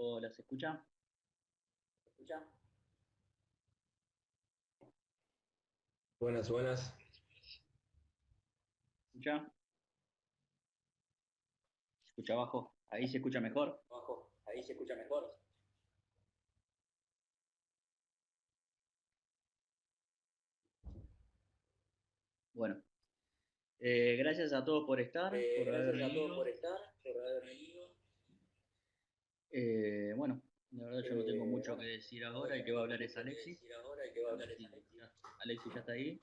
Hola, ¿se escucha? ¿Se escucha? Buenas, buenas. ¿Se escucha? ¿Se escucha abajo? Ahí se escucha mejor. Abajo, ahí se escucha mejor. Bueno, gracias a todos por estar, por haber Gracias a todos por venido. estar, por haber venido. Bueno, la verdad yo no tengo mucho que Bueno, decir la verdad ahora, yo el no que va a tengo hablar es mucho que Alexis. decir ahora, el que va a No sé hablar es si Alexis. Alexis ya está ahí.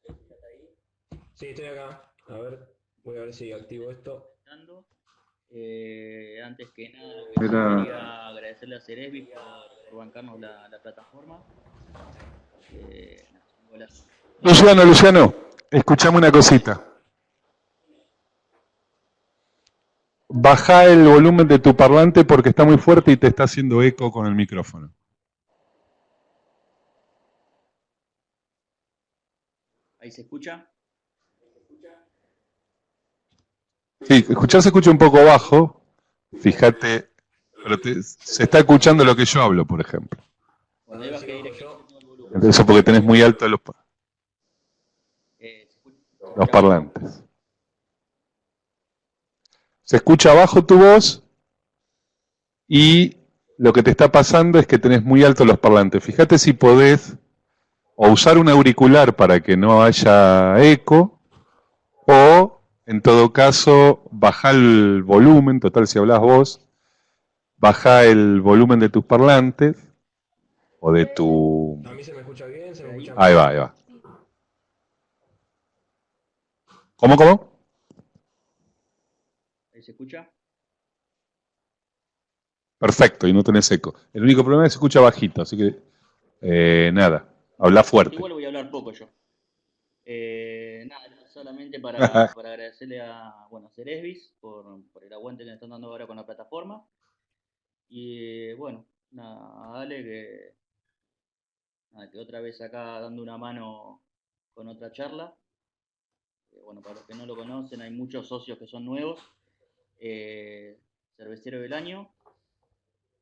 ¿Alexis ya está ahí? Sí, estoy acá. A ver, voy a ver si activo esto. Estando. Antes que nada, lo que sí quería agradecerle a Ceresbi por bancarnos la plataforma. Nada, un golazo. Luciano, escuchame una cosita. Baja el volumen de tu parlante porque está muy fuerte y te está haciendo eco con el micrófono. ¿Ahí se escucha? Sí, escuchar se escucha un poco bajo, fíjate, pero se está escuchando lo que yo hablo, por ejemplo. Bueno, ahí bajé directamente todo el volumen. Eso porque tenés muy alto ¿Se los escucha bajo? parlantes. Se escucha bajo tu voz y lo que te está pasando es que tenés muy alto los parlantes. Fíjate si podés o usar un auricular para que no haya eco, o en todo caso baja el volumen, total si hablas vos, baja el volumen de tus parlantes o de tu... A mí se me escucha bien, se me escucha Ahí mal. va, ahí va. ¿Cómo? ¿Ahí se escucha? Perfecto, y no tenés eco. El único problema es que se escucha bajito, así que nada, habla fuerte. Igual voy a hablar poco yo. Nada, solamente para agradecerle a Ceresbis por el aguante que le están dando ahora con la plataforma. Y bueno, nada, dale que otra vez acá dando una mano con otra charla. Bueno, para los que no lo conocen, hay muchos socios que son nuevos. Cervecero del año,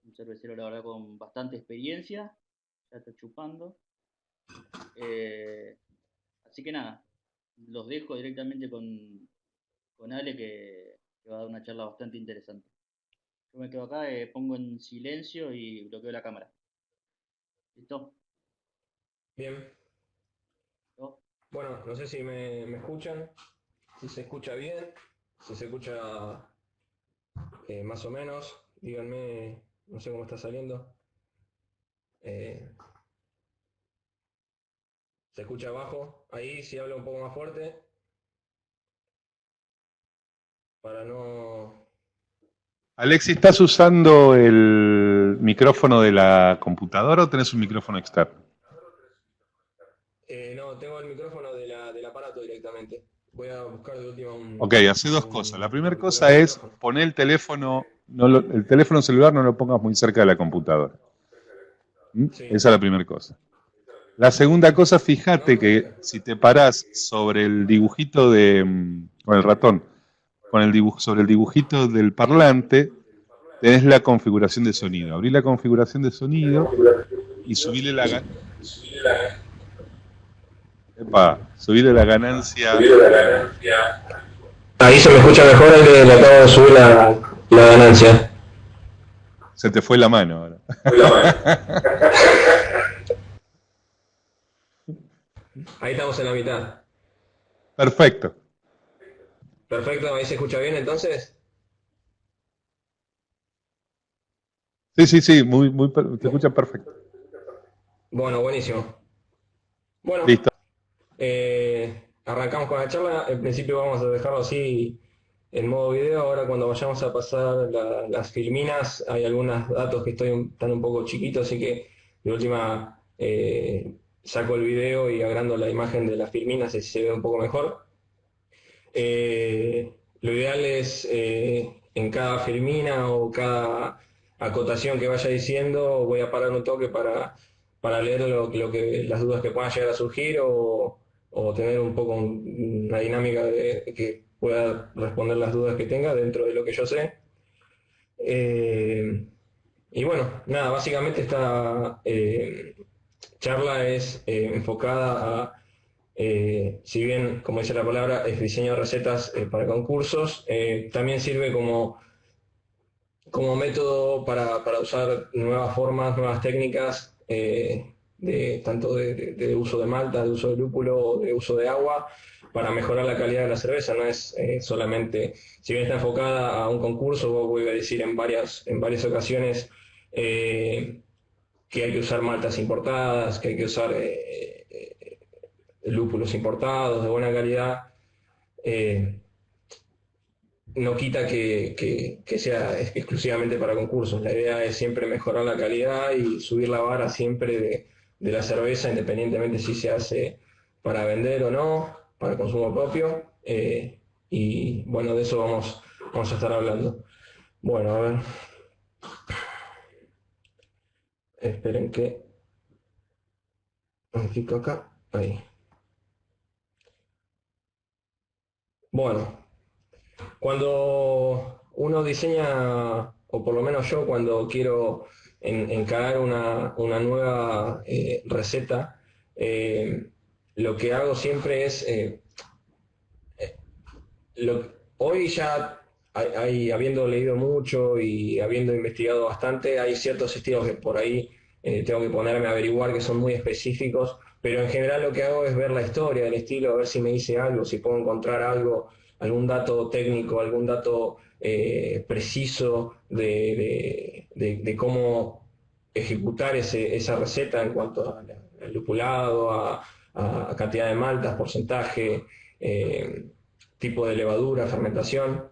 un cervecero la verdad con bastante experiencia, ya está chupando. Eh, Así que nada, los dejo directamente con Ale que va a dar una charla bastante interesante. Yo me quedo acá, pongo en silencio y bloqueo la cámara. ¿Listo? Bien. ¿Listo? Bueno, no sé si me escuchan, si se escucha bien, si se escucha más o menos. Díganme, no sé cómo está saliendo. Eh, ¿Se escucha bajo? Ahí si hablo un poco más fuerte, para no... Alexis, ¿estás usando el micrófono de la computadora o tenés un micrófono externo? No, tengo el micrófono del aparato directamente. Voy a buscar de última Ok, hace dos cosas. La un primera auricular cosa de es micrófono. poner el teléfono, el teléfono celular no lo pongas muy cerca de la computadora. ¿Mm? Sí. Esa es la primera cosa. La segunda cosa, No, fíjate acá que está. si te parás sobre el dibujito con el ratón, sobre el dibujito del parlante, tenés la configuración de sonido. Abrí la configuración de sonido y subile la ganancia. Ahí se me escucha mejor el que le acabo de subir la ganancia. Se te fue la mano ahora. Ahí estamos en la mitad. Perfecto. Perfecto, ahí se escucha bien entonces. Sí, te escucha perfecto. Bueno, buenísimo. Bueno, Listo. arrancamos con la charla. En principio vamos a dejarlo así en modo video. Ahora cuando vayamos a pasar las filminas, hay algunos datos que están un poco chiquitos, así que de última saco el video y agrando la imagen de las filminas si se ve un poco mejor. Lo ideal es en cada filmina o cada acotación que vaya diciendo, voy a parar un toque para leer las dudas que puedan llegar a surgir o tener un poco una dinámica de que pueda responder las dudas que tenga dentro de lo que yo sé. Eh, Y bueno, nada, básicamente esta charla es enfocada a, si bien, como dice la palabra, es diseño de recetas para concursos, también sirve como método para usar nuevas formas, nuevas técnicas, tanto de uso de malta, de uso de lúpulo, de uso de agua, para mejorar la calidad de la cerveza. No es solamente, si bien está enfocada a un concurso, voy a decir en varias ocasiones que hay que usar maltas importadas, que hay que usar lúpulos importados de buena calidad. No quita que sea exclusivamente para concursos. La idea es siempre mejorar la calidad y subir la vara siempre de la cerveza, independientemente si se hace para vender o no, para consumo propio. Y bueno, de eso vamos a estar hablando. Bueno, a ver. Esperen que... Modifico acá. Ahí. Bueno, cuando uno diseña, o por lo menos yo cuando quiero encarar una nueva receta, lo que hago siempre es, hoy ya habiendo leído mucho y habiendo investigado bastante, hay ciertos estilos que por ahí tengo que ponerme a averiguar que son muy específicos, pero en general lo que hago es ver la historia del estilo, a ver si me dice algo, si puedo encontrar algo, algún dato técnico, algún dato preciso de cómo ejecutar esa receta en cuanto al lupulado, a cantidad de maltas, porcentaje, tipo de levadura, fermentación.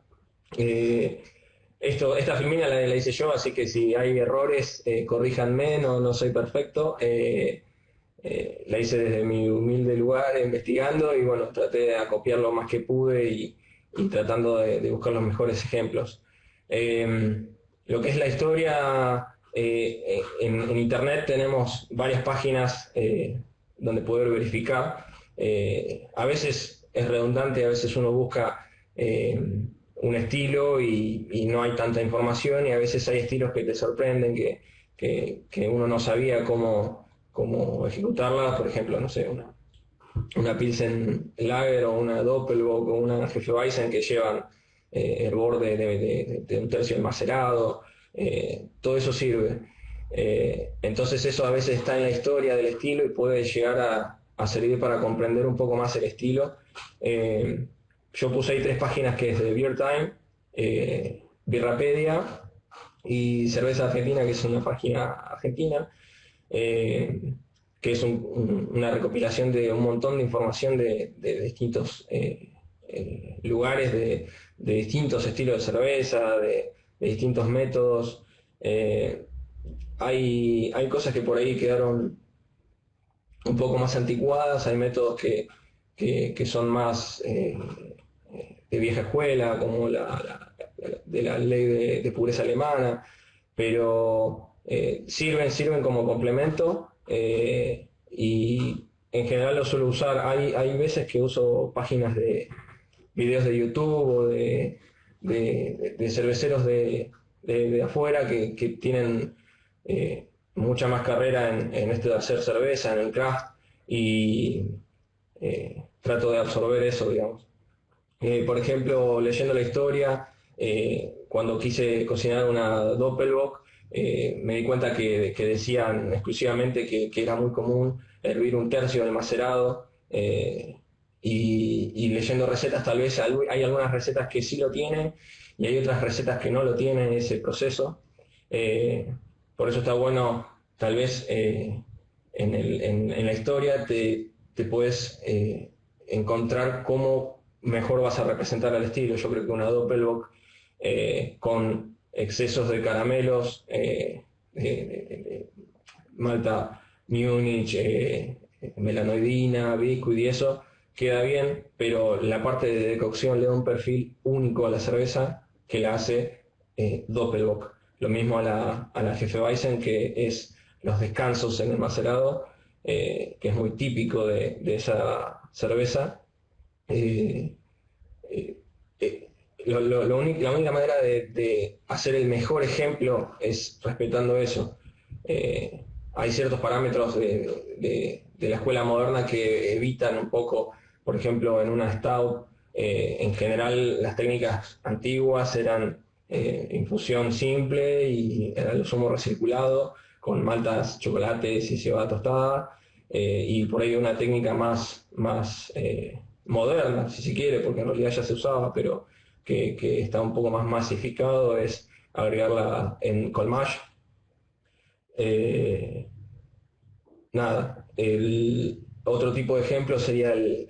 Esta filmina la hice yo, así que si hay errores, corríjanme, no soy perfecto. La hice desde mi humilde lugar investigando y bueno, traté de acopiar lo más que pude y tratando de buscar los mejores ejemplos. Lo que es la historia, en internet tenemos varias páginas donde poder verificar. A veces es redundante, a veces uno busca un estilo y no hay tanta información, y a veces hay estilos que te sorprenden, que uno no sabía cómo ejecutarla. Por ejemplo, no sé, una Pilsen Lager o una Doppelbock o una Hefeweizen que llevan hervor de un tercio del macerado, todo eso sirve. Entonces eso a veces está en la historia del estilo y puede llegar a servir para comprender un poco más el estilo. Yo puse ahí 3 páginas, que es de Beer Time, Birrapedia y Cerveza Argentina, que es una página argentina, que es una recopilación de un montón de información de distintos lugares, de distintos estilos de cerveza, de distintos métodos. Hay cosas que por ahí quedaron un poco más anticuadas, hay métodos que son más de vieja escuela, como de la ley de pureza alemana, pero sirven como complemento, y en general lo suelo usar. Hay veces que uso páginas de videos de YouTube o de cerveceros de afuera que tienen mucha más carrera en esto de hacer cerveza, en el craft, y trato de absorber eso, digamos. Por ejemplo, leyendo la historia, cuando quise cocinar una Doppelbock, me di cuenta que decían exclusivamente que era muy común hervir un tercio del macerado, y leyendo recetas tal vez hay algunas recetas que sí lo tienen y hay otras recetas que no lo tienen ese proceso. Por eso está bueno, tal vez en la historia te puedes encontrar cómo mejor vas a representar al estilo. Yo creo que una Doppelbock con excesos de caramelos, de malta Múnich, melanoidina, biscuit y eso, queda bien, pero la parte de decocción le da un perfil único a la cerveza que la hace Doppelbock. Lo mismo a la Hefeweizen, que es los descansos en el macerado, que es muy típico de esa cerveza. la única manera de hacer el mejor ejemplo es respetando eso. Hay ciertos parámetros de la escuela moderna que evitan un poco, por ejemplo, en una stout, en general las técnicas antiguas eran infusión simple y era lo sumo recirculado, con maltas, chocolates y cebada tostada, y por ahí una técnica más moderna, si se quiere, porque en realidad ya se usaba, pero que está un poco más masificado, es agregarla en colmage. Nada, el otro tipo de ejemplo sería el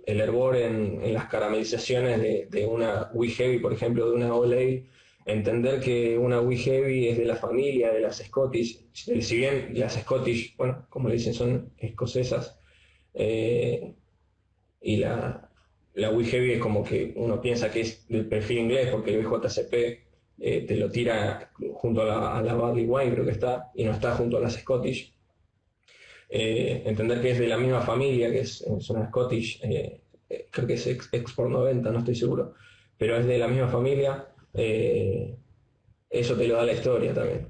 hervor en las caramelizaciones de una Wee Heavy, por ejemplo, de una Old Ale. Entender que una Wee Heavy es de la familia de las Scottish, si bien las Scottish, bueno, como le dicen, son escocesas, y la Wee Heavy es como que uno piensa que es del perfil inglés, porque el BJCP te lo tira junto a la Barley Wine, creo que está, y no está junto a las Scottish. Entender que es de la misma familia, que es una Scottish, creo que es Export 90, no estoy seguro, pero es de la misma familia, eso te lo da la historia también.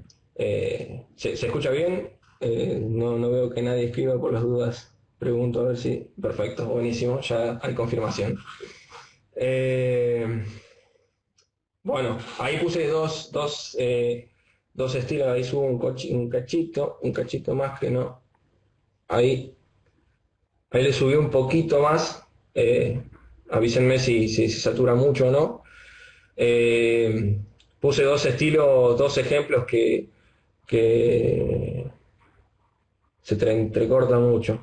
¿Se escucha bien? No veo que nadie escriba por las dudas. Pregunto a ver si... Perfecto, buenísimo, ya hay confirmación. Bueno, ahí puse dos estilos, ahí subo un cachito más que no. Ahí le subí un poquito más, avísenme si se satura mucho o no. Puse dos ejemplos que se entrecortan mucho.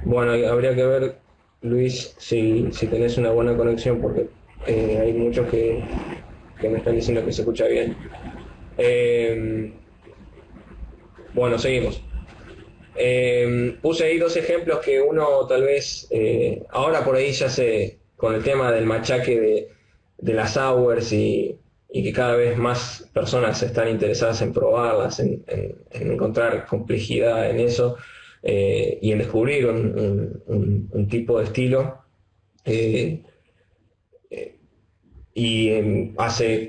Bueno, habría que ver, Luis, si tenés una buena conexión, porque hay muchos que me están diciendo que se escucha bien. Bueno, seguimos. Puse ahí dos ejemplos que uno tal vez, ahora por ahí ya con el tema del machaque de las sours y que cada vez más personas están interesadas en probarlas, en encontrar complejidad en eso, y en descubrir un tipo de estilo.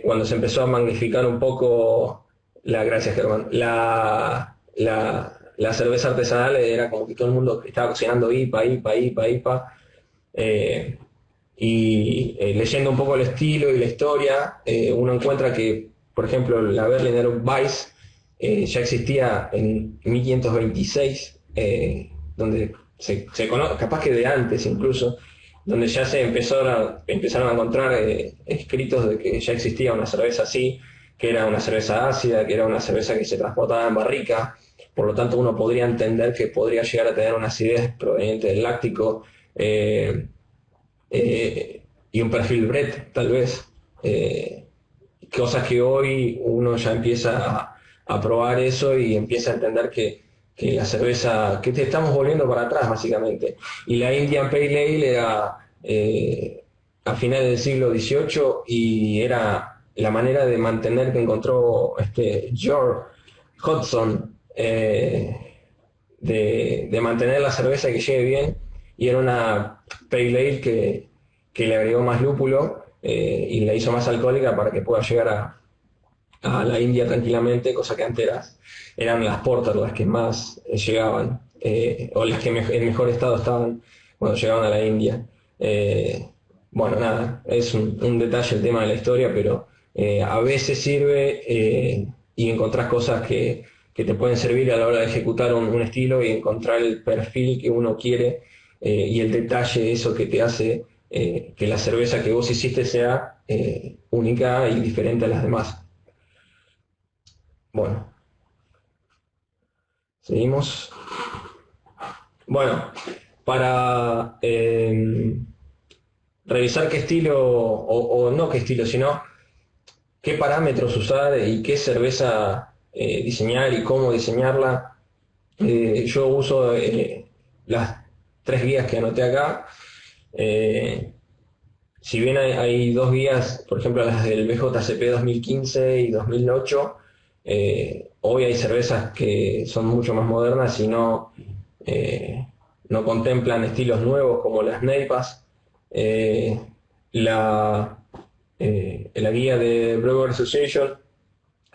Cuando se empezó a magnificar un poco, gracias Germán, la cerveza artesanal, era como que todo el mundo estaba cocinando IPA. Leyendo un poco el estilo y la historia, uno encuentra que, por ejemplo, la Berliner Weiss ya existía en 1526, donde se conoce, capaz que de antes incluso, donde ya empezaron a encontrar escritos de que ya existía una cerveza así, que era una cerveza ácida, que era una cerveza que se transportaba en barrica. Por lo tanto, uno podría entender que podría llegar a tener una acidez proveniente del láctico, y un perfil Brett, tal vez. Cosas que hoy uno ya empieza a probar eso y empieza a entender que la cerveza, que te estamos volviendo para atrás básicamente. Y la Indian Pale Ale era a finales del siglo XVIII y era la manera de mantener que encontró George Hodgson, de mantener la cerveza que llegue bien, y era una Pale Ale que le agregó más lúpulo, y la hizo más alcohólica para que pueda llegar a la India tranquilamente, cosa que antes eran las porter las que más llegaban, o las que en mejor estado estaban cuando llegaban a la India. Bueno, nada, es un detalle el tema de la historia, pero a veces sirve, y encontrás cosas que te pueden servir a la hora de ejecutar un estilo y encontrar el perfil que uno quiere, y el detalle, eso que te hace que la cerveza que vos hiciste sea única y diferente a las demás. Bueno, seguimos. Bueno, para revisar qué estilo, o no qué estilo, sino qué parámetros usar y qué cerveza diseñar y cómo diseñarla, yo uso las 3 guías que anoté acá. Si bien hay 2 guías, por ejemplo las del BJCP 2015 y 2008, hoy hay cervezas que son mucho más modernas y no contemplan estilos nuevos como las Neipas, La, la guía de Brewer Association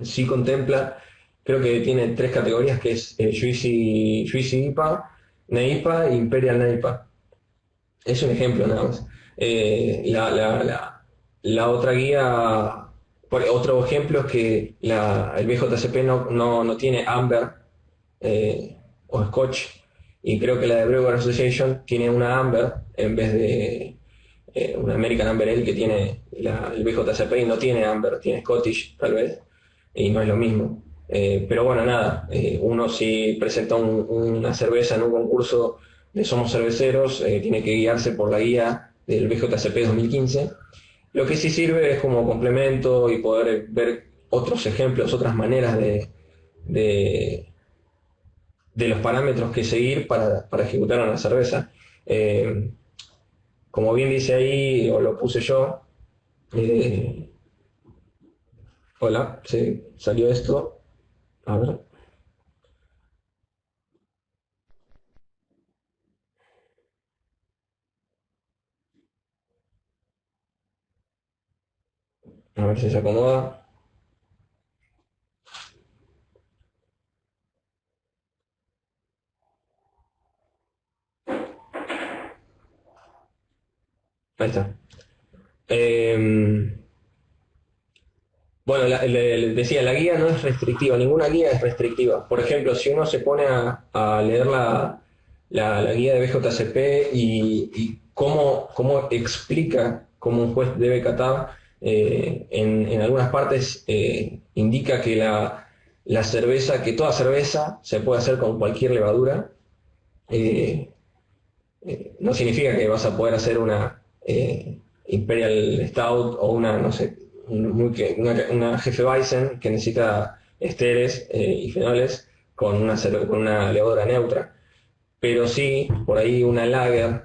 sí contempla, creo que tiene tres categorías, que es Juicy IPA, NEIPA e Imperial NEIPA. Es un ejemplo nada más. La otra guía, otro ejemplo es que el BJCP no tiene Amber o Scotch, y creo que la de Brewer Association tiene una Amber en vez de una American Amber Ale que tiene el BJCP, y no tiene Amber, tiene Scottish tal vez, y no es lo mismo. Pero bueno, nada, uno si presenta una cerveza en un concurso de Somos Cerveceros, tiene que guiarse por la guía del BJCP 2015. Lo que sí sirve es como complemento y poder ver otros ejemplos, otras maneras de, de los parámetros que seguir para ejecutar una cerveza. Como bien dice ahí, o lo puse yo, eh, hola, sí, salió esto. A ver. A ver si se acomoda. Ahí está. Bueno, decía, la guía no es restrictiva, ninguna guía es restrictiva. Por ejemplo, si uno se pone a leer la guía de BJCP y cómo explica cómo un juez debe catar, en algunas partes indica que la cerveza, que toda cerveza se puede hacer con cualquier levadura. Eh, no significa que vas a poder hacer una Imperial Stout o una, no sé, una Hefeweizen que necesita esteres y fenoles con una levadura neutra. Pero sí, por ahí una lager,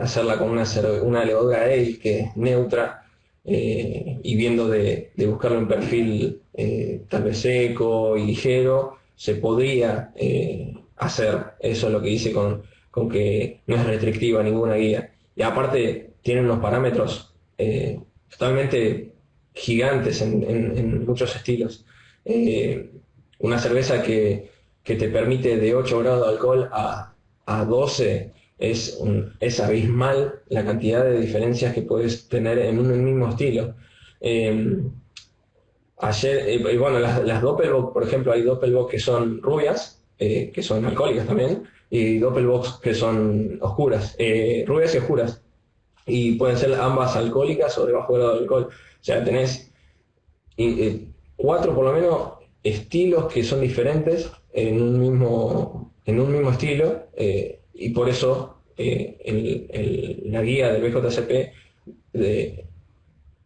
hacerla con una levadura ale que es neutra, y viendo de buscarle un perfil tal vez seco y ligero, se podría hacer. Eso es lo que hice con que no es restrictiva ninguna guía. Y aparte tiene unos parámetros totalmente gigantes en muchos estilos. Una cerveza que te permite de 8 grados de alcohol a 12, es abismal la cantidad de diferencias que puedes tener en un mismo estilo. Eh, bueno, las Doppelbock, por ejemplo, hay Doppelbock que son rubias, que son alcohólicas también, y Doppelbock que son oscuras, rubias y oscuras, y pueden ser ambas alcohólicas o de bajo grado de alcohol. O sea, tenés cuatro por lo menos estilos que son diferentes en un mismo estilo, y por eso la guía del BJCP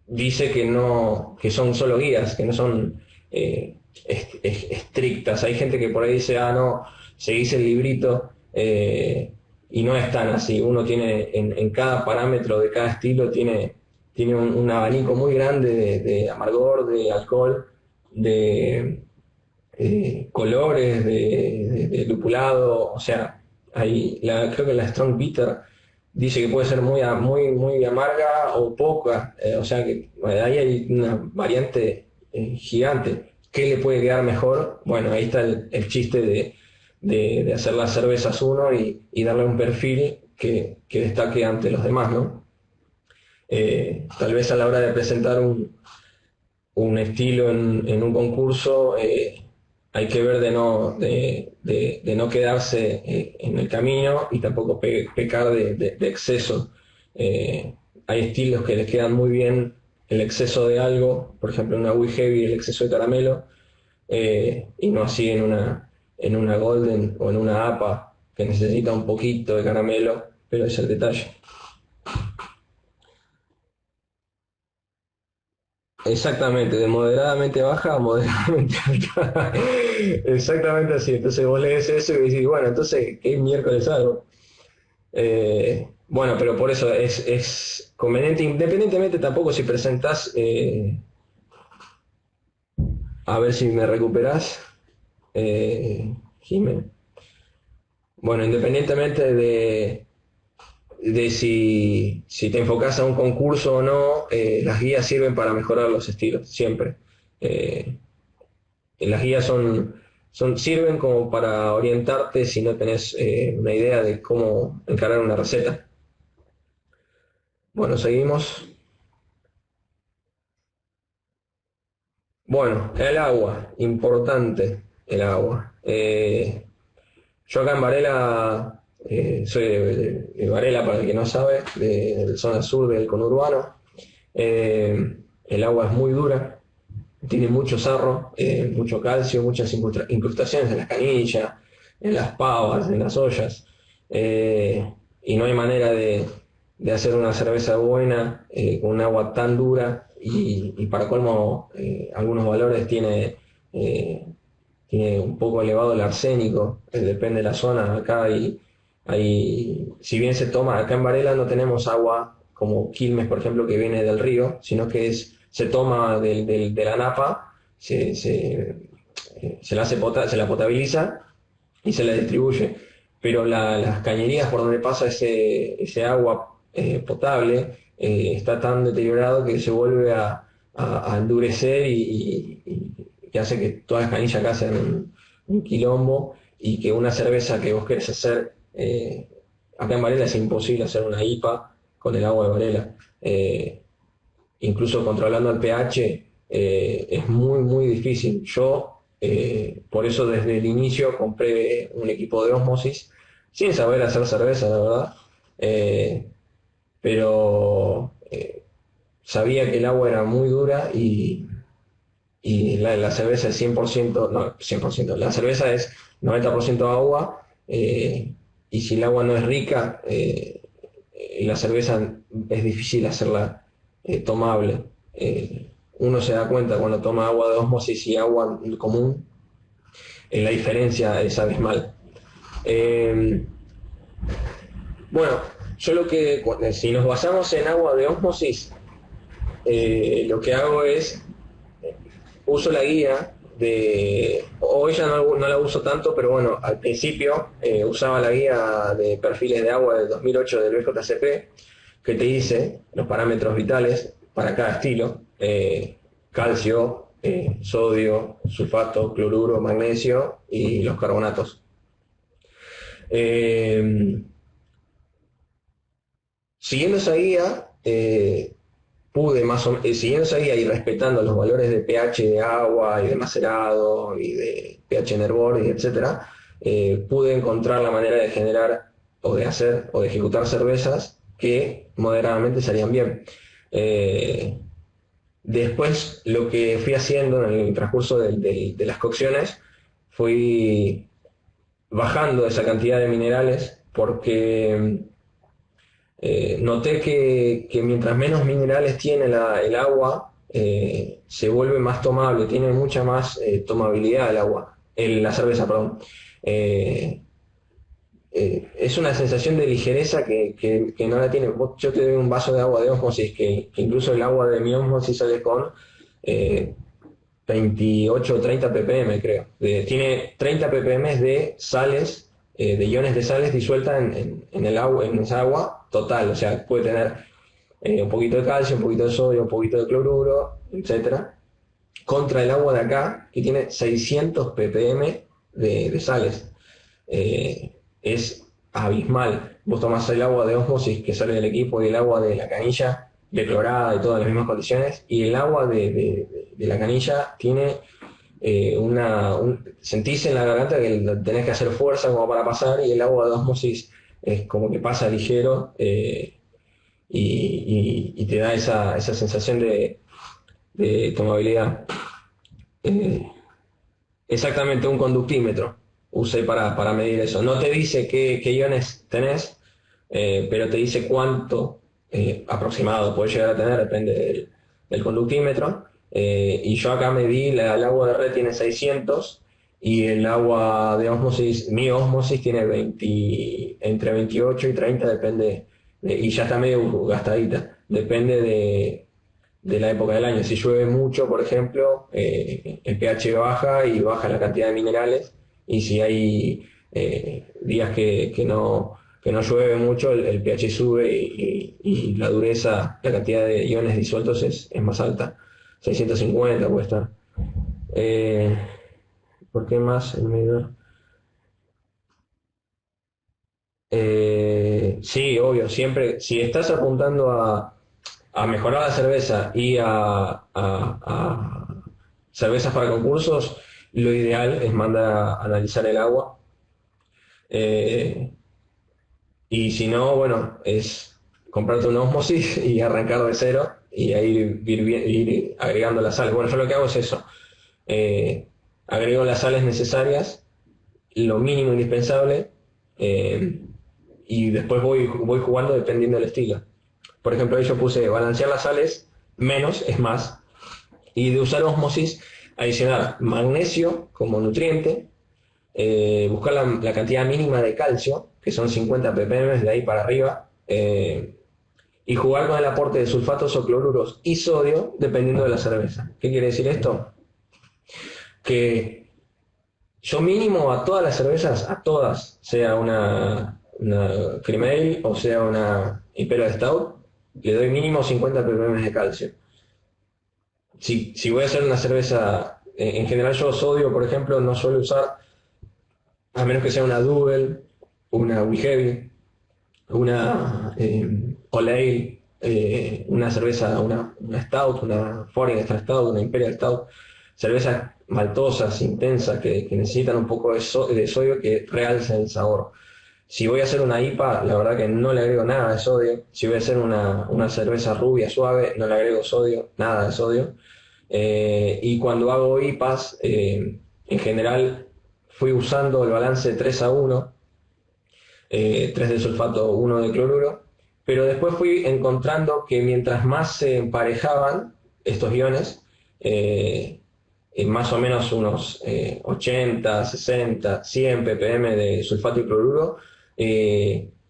dice que no, que son solo guías, que no son estrictas. Hay gente que por ahí dice, ah, no, seguís el librito, y no es tan así. Uno tiene en cada parámetro de cada estilo tiene un abanico muy grande de amargor, de alcohol, de colores, de lupulado. O sea, creo que la Strong Bitter dice que puede ser muy amarga o poca. O sea que ahí hay una variante gigante. ¿Qué le puede quedar mejor? Bueno, ahí está el chiste de hacer las cervezas uno y darle un perfil que destaque ante los demás, ¿no? Tal vez a la hora de presentar un estilo en un concurso, hay que ver de no quedarse en el camino, y tampoco pecar de exceso. Hay estilos que les quedan muy bien el exceso de algo, por ejemplo en una Wee Heavy el exceso de caramelo, y no así en una Golden o en una APA que necesita un poquito de caramelo, pero es el detalle. Exactamente, de moderadamente baja a moderadamente alta. Exactamente así. Entonces vos lees eso y decís, bueno, entonces, ¿qué miércoles hago? Bueno, pero por eso es conveniente, independientemente tampoco si presentás, a ver si me recuperás, Jimé. Bueno, independientemente de si te enfocas a un concurso o no, las guías sirven para mejorar los estilos, siempre. Eh, las guías sirven como para orientarte si no tenés una idea de cómo encarar una receta. Bueno, seguimos. Bueno, el agua, importante el agua. Yo acá en Varela, soy de Varela, para el que no sabe, de la zona sur del conurbano. El agua es muy dura, tiene mucho sarro, mucho calcio, muchas incrustaciones en las canillas, en las pavas, en las ollas. Y no hay manera de hacer una cerveza buena con un agua tan dura y para colmo algunos valores tiene un poco elevado el arsénico, depende de la zona. Acá si bien se toma, acá en Varela no tenemos agua como Quilmes, por ejemplo, que viene del río, sino que se toma de la napa, se la potabiliza y se la distribuye. Pero las cañerías por donde pasa ese agua potable está tan deteriorado que se vuelve a endurecer y que hace que todas las canillas acá sean un quilombo y que una cerveza que vos querés hacer, acá en Varela es imposible hacer una IPA con el agua de Varela. Incluso controlando el pH es muy, muy difícil. Yo, por eso desde el inicio compré un equipo de ósmosis, sin saber hacer cerveza, la verdad. Pero sabía que el agua era muy dura y la cerveza es 100%, no, 100%, la cerveza es 90% agua, y si el agua no es rica, la cerveza es difícil hacerla tomable. Uno se da cuenta cuando toma agua de ósmosis y agua común, la diferencia es abismal. Bueno, si nos basamos en agua de ósmosis, lo que hago es, uso la guía hoy ya no la uso tanto, pero bueno, al principio usaba la guía de perfiles de agua del 2008 del BJCP, que te dice los parámetros vitales para cada estilo, calcio, sodio, sulfato, cloruro, magnesio y los carbonatos. Siguiendo esa guía, siguiendo esa guía y respetando los valores de pH de agua y de macerado y de pH en hervor y etcétera, pude encontrar la manera de generar o de hacer o de ejecutar cervezas que moderadamente salían bien. Después lo que fui haciendo en el transcurso de las cocciones, fui bajando esa cantidad de minerales porque noté que mientras menos minerales tiene el agua, se vuelve más tomable, tiene mucha más tomabilidad la cerveza, perdón. Es una sensación de ligereza que no la tiene. Yo te doy un vaso de agua de ósmosis, que incluso el agua de mi ósmosis sale con 28 o 30 ppm, creo. Tiene 30 ppm de sales, de iones de sales disueltas en esa agua total. O sea, puede tener un poquito de calcio, un poquito de sodio, un poquito de cloruro, etcétera, contra el agua de acá, que tiene 600 ppm de sales. Es abismal. Vos tomás el agua de ósmosis que sale del equipo y el agua de la canilla, declorada y todas las mismas condiciones, y el agua de la canilla tiene sentís en la garganta que tenés que hacer fuerza como para pasar, y el agua de ósmosis es como que pasa ligero, y te da esa sensación de tomabilidad. Exactamente, un conductímetro usé para medir eso. No te dice qué iones tenés, pero te dice cuánto aproximado puedes llegar a tener, depende del conductímetro. Y yo acá medí, el agua de red tiene 600 y el agua de ósmosis, mi ósmosis tiene entre 28 y 30, depende, y ya está medio gastadita, depende de la época del año. Si llueve mucho, por ejemplo, el pH baja y baja la cantidad de minerales, y si hay días que no que no llueve mucho, el pH sube y la dureza, la cantidad de iones disueltos es más alta. 650 puede estar. ¿Por qué más el medidor? Sí, obvio, siempre, si estás apuntando a mejorar la cerveza y a cervezas para concursos, lo ideal es mandar a analizar el agua. Y si no, bueno, es comprarte un ósmosis y arrancar de cero y ahí ir agregando las sales. Bueno, yo lo que hago es eso. Eh, Agrego las sales necesarias, lo mínimo indispensable, eh, y después voy jugando dependiendo del estilo. Por ejemplo, ahí yo puse balancear las sales, menos es más, y de usar ósmosis, adicionar magnesio como nutriente, buscar la cantidad mínima de calcio, que son 50 ppm de ahí para arriba, y jugar con el aporte de sulfatos o cloruros y sodio dependiendo de la cerveza. ¿Qué quiere decir esto? Que yo mínimo a todas las cervezas, a todas, sea una Cream Ale o sea una Imperial Stout, le doy mínimo 50 ppm de calcio. Si voy a hacer una cerveza, en general yo sodio, por ejemplo, no suelo usar, a menos que sea una Double, una We Heavy, una All Ale, una cerveza, una Stout, una Foreign Extra Stout, una Imperial Stout, cervezas maltosas, intensas, que necesitan un poco de sodio que realcen el sabor. Si voy a hacer una IPA, la verdad que no le agrego nada de sodio. Si voy a hacer una cerveza rubia suave, no le agrego sodio, nada de sodio. Y cuando hago IPAs, en general fui usando el balance 3-1, 3 de sulfato, 1 de cloruro, pero después fui encontrando que mientras más se emparejaban estos iones, más o menos unos 80, 60, 100 ppm de sulfato y cloruro,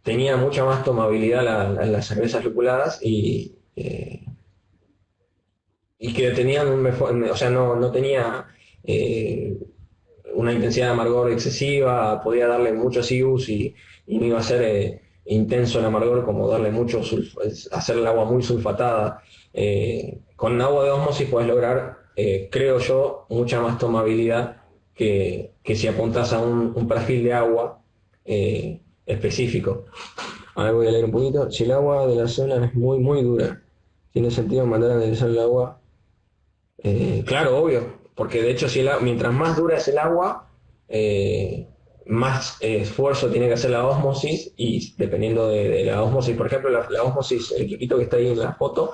tenía mucha más tomabilidad las cervezas lupuladas y que tenían un mejor, o sea, no tenía una intensidad de amargor excesiva, podía darle muchos IBUs y no iba a ser intenso el amargor como darle mucho, hacer el agua muy sulfatada. Con agua de ósmosis puedes lograr, creo yo, mucha más tomabilidad que si apuntas a un perfil de agua específico. Ahora voy a leer un poquito. Si el agua de la zona es muy dura, ¿tiene sentido mandar a analizar el agua? Claro, obvio, porque de hecho mientras más dura es el agua, más esfuerzo tiene que hacer la ósmosis y dependiendo de la ósmosis, por ejemplo, la ósmosis, el equipito que está ahí en la foto,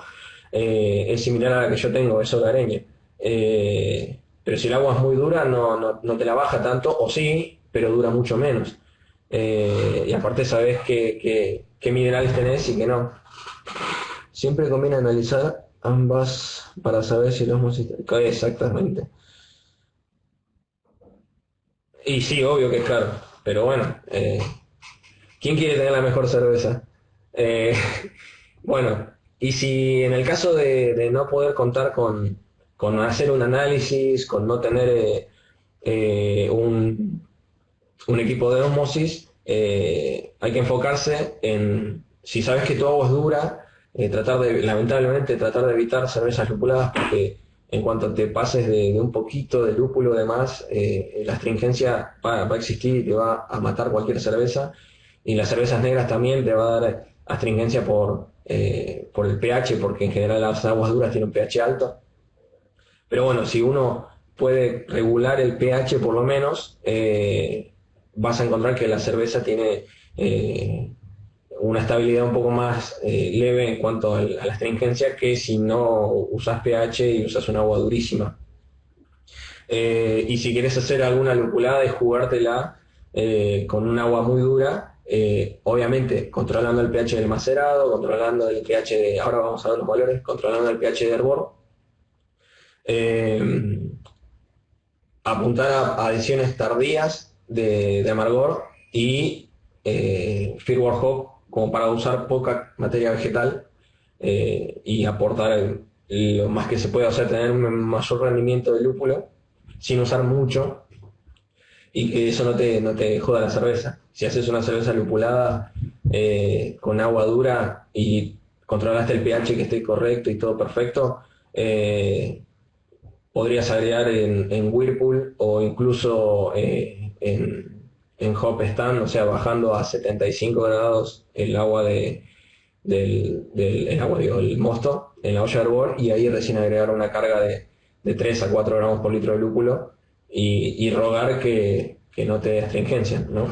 es similar a la que yo tengo, es hogareña. Pero si el agua es muy dura, no te la baja tanto, o sí, pero dura mucho menos. Y aparte sabes qué minerales tenés y qué no. Siempre conviene analizar ambas para saber si la ósmosis... Exactamente. Y sí, obvio que es caro, pero bueno, ¿quién quiere tener la mejor cerveza? Eh, bueno, y si en el caso de no poder contar con hacer un análisis, con no tener un equipo de ósmosis, hay que enfocarse en, si sabes que tu agua es dura, lamentablemente, tratar de evitar cervezas lupuladas porque en cuanto te pases de un poquito de lúpulo de más, la astringencia va a existir y te va a matar cualquier cerveza. Y las cervezas negras también te va a dar astringencia por el pH, porque en general las aguas duras tienen un pH alto. Pero bueno, si uno puede regular el pH por lo menos, vas a encontrar que la cerveza tiene una estabilidad un poco más leve en cuanto a la astringencia que si no usas pH y usas un agua durísima. Y si quieres hacer alguna lupulada y jugártela con un agua muy dura, obviamente controlando el pH del macerado, controlando el pH ahora vamos a ver los valores, controlando el pH de hervor, apuntar a adiciones tardías de amargor y firmware hop como para usar poca materia vegetal y aportar lo más que se pueda, o sea, tener un mayor rendimiento de lúpulo sin usar mucho. y que eso no te joda la cerveza. Si haces una cerveza lupulada con agua dura y controlaste el pH que esté correcto y todo perfecto, podrías agregar en Whirlpool o incluso en Hop Stand, o sea, bajando a 75 grados el agua el agua, digo, el mosto en la olla de hervor, y ahí recién agregar una carga de 3 a 4 gramos por litro de lúpulo y rogar que no te dé astringencia, ¿no?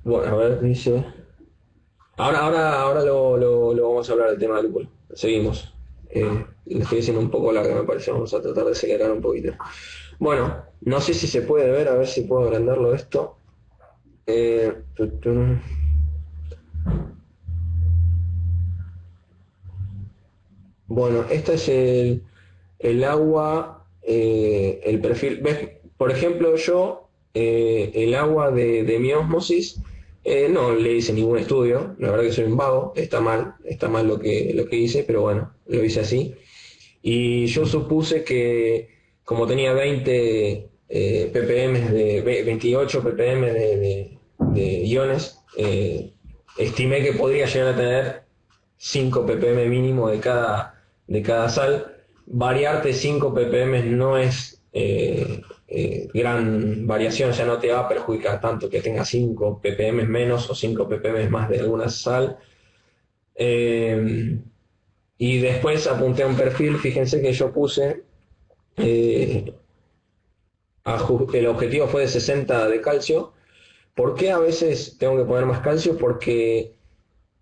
Bueno, a ver, dice... Ahora lo vamos a hablar del tema del lúpulo. Seguimos. Le estoy diciendo un poco larga, me parece. Vamos a tratar de acelerar un poquito. Bueno, no sé si se puede ver, a ver si puedo agrandarlo esto. Bueno, este es el agua, el perfil. ¿Ves? Por ejemplo, yo, el agua de mi ósmosis, no le hice ningún estudio, la verdad que soy un vago, está mal lo que hice, pero bueno, lo hice así. Y yo supuse que como tenía 20 ppm 28 ppm de iones, estimé que podría llegar a tener 5 ppm mínimo de cada sal. Variarte 5 ppm no es gran variación, o sea, no te va a perjudicar tanto que tengas 5 ppm menos o 5 ppm más de alguna sal. Y después apunté a un perfil, fíjense que yo puse, el objetivo fue de 60 de calcio. ¿Por qué a veces tengo que poner más calcio? Porque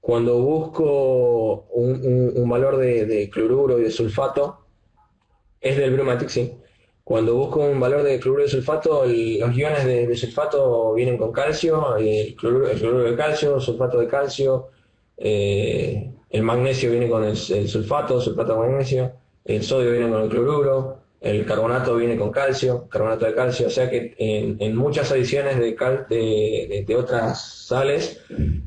cuando busco un valor de cloruro y de sulfato, es del Brumatic, sí. Cuando busco un valor de cloruro de sulfato, los iones de sulfato vienen con calcio, el cloruro de calcio, sulfato de calcio, el magnesio viene con el sulfato de magnesio, el sodio viene con el cloruro, el carbonato viene con calcio, carbonato de calcio, o sea que en muchas adiciones de otras sales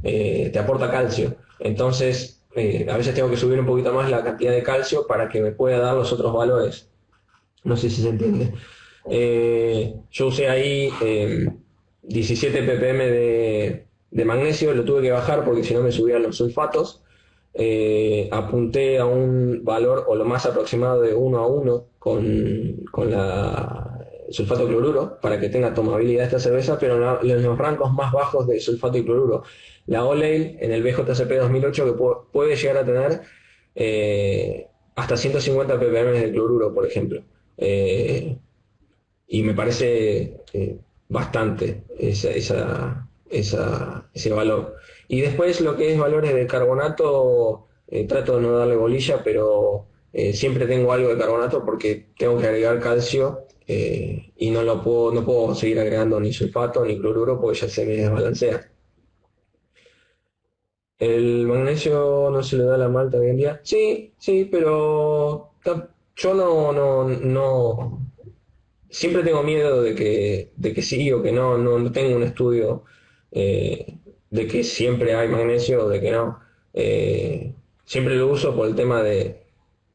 te aporta calcio. Entonces, a veces tengo que subir un poquito más la cantidad de calcio para que me pueda dar los otros valores. No sé si se entiende. Yo usé ahí 17 ppm de magnesio, lo tuve que bajar porque si no me subían los sulfatos. Apunté a un valor o lo más aproximado de 1 a 1 con el sulfato de cloruro para que tenga tomabilidad esta cerveza, pero en los rangos más bajos de sulfato y cloruro. La O'Leil en el BJCP 2008 que puede llegar a tener hasta 150 ppm de cloruro, por ejemplo. Y me parece bastante ese valor. Y después lo que es valores de carbonato, trato de no darle bolilla, pero siempre tengo algo de carbonato porque tengo que agregar calcio y no puedo seguir agregando ni sulfato ni cloruro porque ya se me desbalancea. ¿El magnesio no se le da a la malta hoy en día? Sí, sí, pero yo no. Siempre tengo miedo de que sí o que no tengo un estudio de que siempre hay magnesio o de que no. Siempre lo uso por el tema de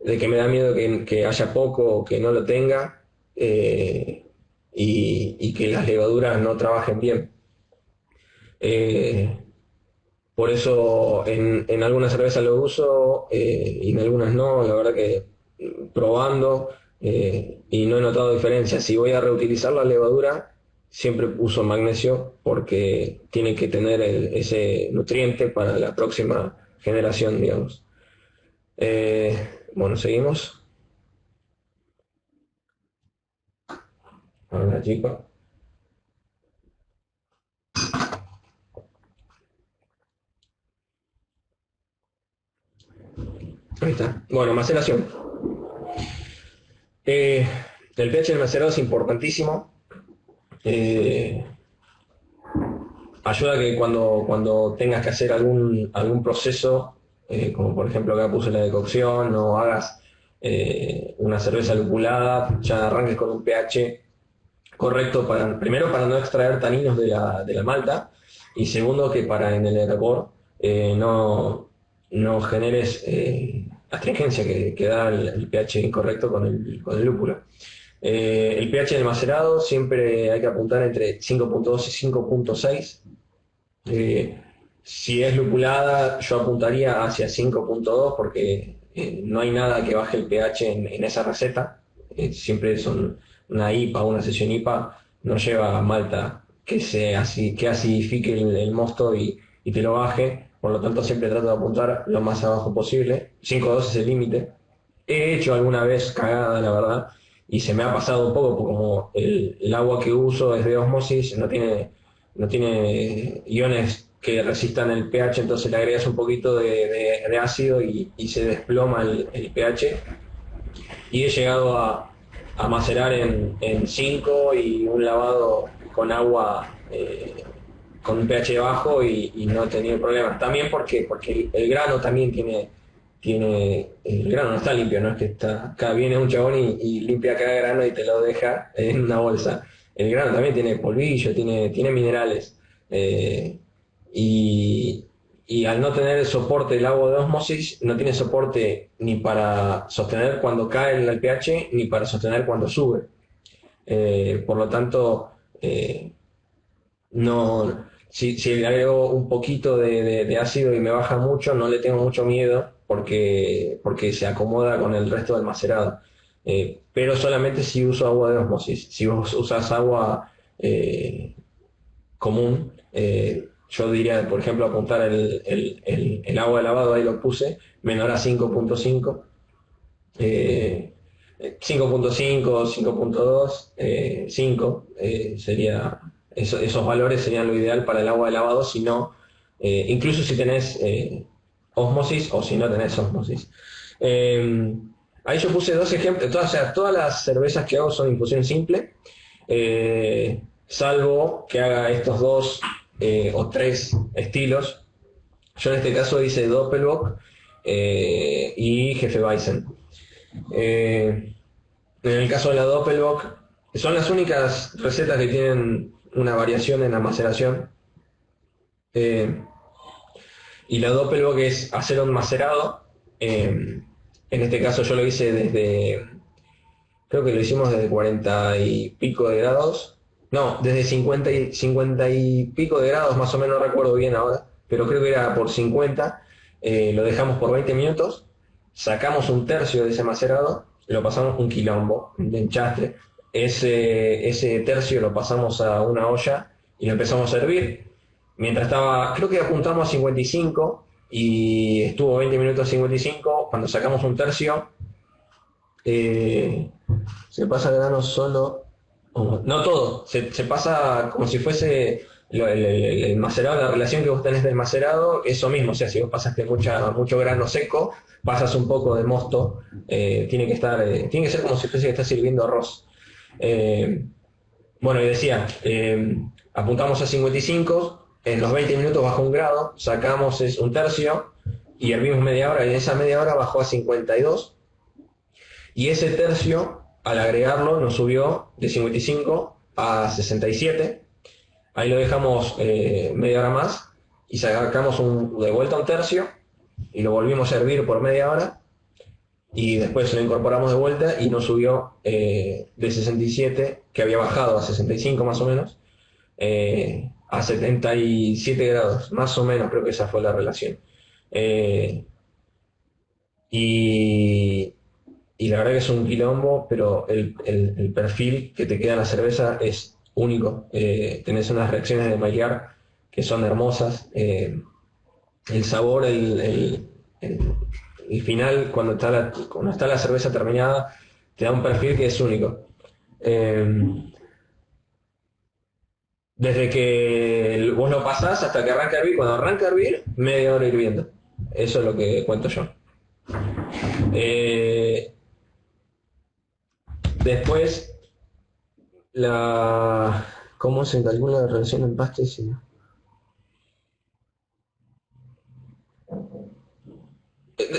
que me da miedo que haya poco o que no lo tenga y que las levaduras no trabajen bien. Por eso en algunas cervezas lo uso y en algunas no, la verdad que probando y no he notado diferencia. Si voy a reutilizar la levadura, siempre uso magnesio porque tiene que tener ese nutriente para la próxima generación, digamos. Bueno, seguimos. Hola, chicos. Ahí está. Bueno, maceración. El pH del macerado es importantísimo. Ayuda a que cuando tengas que hacer algún proceso, como por ejemplo acá puse la decocción, o hagas una cerveza lupulada, ya arranques con un pH correcto, primero para no extraer taninos de la malta, y segundo que para en el hervor no generes astringencia que da el pH incorrecto con el lúpulo. El pH del macerado siempre hay que apuntar entre 5.2 y 5.6. Si es lupulada, yo apuntaría hacia 5.2 porque no hay nada que baje el pH en esa receta. Siempre son una IPA, una sesión IPA, no lleva malta que acidifique el mosto y te lo baje. Por lo tanto, siempre trato de apuntar lo más abajo posible. 5.2 es el límite. He hecho alguna vez cagada, la verdad, y se me ha pasado un poco, porque como el agua que uso es de ósmosis, no tiene iones que resistan el pH, entonces le agregas un poquito de ácido y se desploma el pH. Y he llegado a macerar en 5 y un lavado con agua con un pH bajo y no he tenido problemas. También porque el grano también el grano no está limpio, no es que acá viene un chabón y limpia cada grano y te lo deja en una bolsa. El grano también tiene polvillo, tiene minerales. Y al no tener el soporte del agua de ósmosis, no tiene soporte ni para sostener cuando cae el pH, ni para sostener cuando sube. Por lo tanto, no, si le agrego un poquito de ácido y me baja mucho, no le tengo mucho miedo porque se acomoda con el resto del macerado. Pero solamente si uso agua de ósmosis. Si vos usas agua común, yo diría, por ejemplo, apuntar el agua de lavado, ahí lo puse, menor a 5.5. 5.5, 5.2, 5 sería, esos valores serían lo ideal para el agua de lavado, si no, incluso si tenés ósmosis o si no tenés ósmosis. Ahí yo puse dos ejemplos, todas las cervezas que hago son infusión simple, salvo que haga estos dos o tres estilos. Yo en este caso hice Doppelbock y Hefeweizen. En el caso de la Doppelbock, son las únicas recetas que tienen una variación en la maceración. Y la Doppelbock es hacer un macerado. En este caso yo lo hice creo que lo hicimos desde 40 y pico de grados. No, desde 50 y pico de grados, más o menos, no recuerdo bien ahora, pero creo que era por 50. Lo dejamos por 20 minutos. Sacamos un tercio de ese macerado, lo pasamos un quilombo de enchastre. Ese tercio lo pasamos a una olla y lo empezamos a hervir. Mientras creo que apuntamos a 55 y estuvo 20 minutos a 55. Cuando sacamos un tercio, se pasa el grano solo, no todo, se pasa como si fuese el macerado, la relación que vos tenés del macerado, eso mismo. O sea, si vos pasaste mucho grano seco, pasas un poco de mosto, tiene que ser como si fuese que estás sirviendo arroz. Bueno, y decía, apuntamos a 55, en los 20 minutos bajó 1 grado, sacamos un tercio y hervimos media hora, y en esa media hora bajó a 52, y ese tercio, al agregarlo, nos subió de 55 a 67. Ahí lo dejamos media hora más y sacamos de vuelta un tercio y lo volvimos a hervir por media hora y después lo incorporamos de vuelta y nos subió de 67, que había bajado a 65 más o menos, a 77 grados, más o menos. Creo que esa fue la relación. Y la verdad que es un quilombo, pero el perfil que te queda en la cerveza es único. Tenés unas reacciones de Maillard que son hermosas. El sabor, el final, cuando está la cerveza terminada, te da un perfil que es único. Desde que vos lo pasás hasta que arranca a hervir, cuando arranca a hervir, media hora hirviendo. Eso es lo que cuento yo. Después, ¿cómo se calcula la relación empaste? Sí.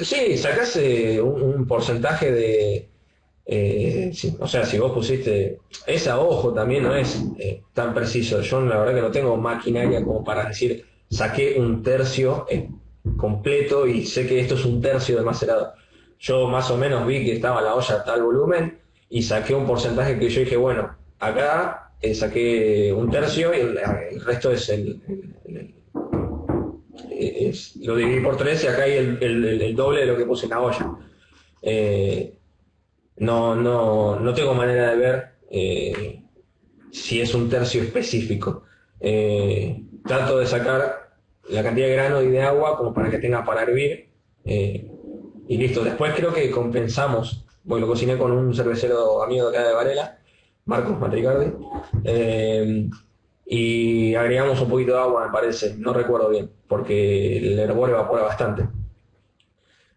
Sí, sacás un porcentaje de... sí, o sea, si vos pusiste... Es a ojo también, no es tan preciso. Yo la verdad que no tengo maquinaria como para decir, saqué un tercio completo y sé que esto es un tercio de macerado. Yo más o menos vi que estaba la olla a tal volumen y saqué un porcentaje que yo dije, bueno, acá saqué un tercio y el resto es lo dividí por 3 y acá hay el doble de lo que puse en la olla. Eh, no tengo manera de ver si es un tercio específico. Trato de sacar la cantidad de grano y de agua como para que tenga para hervir y listo. Después creo que compensamos, porque lo cociné con un cervecero amigo de acá de Varela, Marcos Matricardi, y agregamos un poquito de agua, me parece, no recuerdo bien, porque el hervor evapora bastante.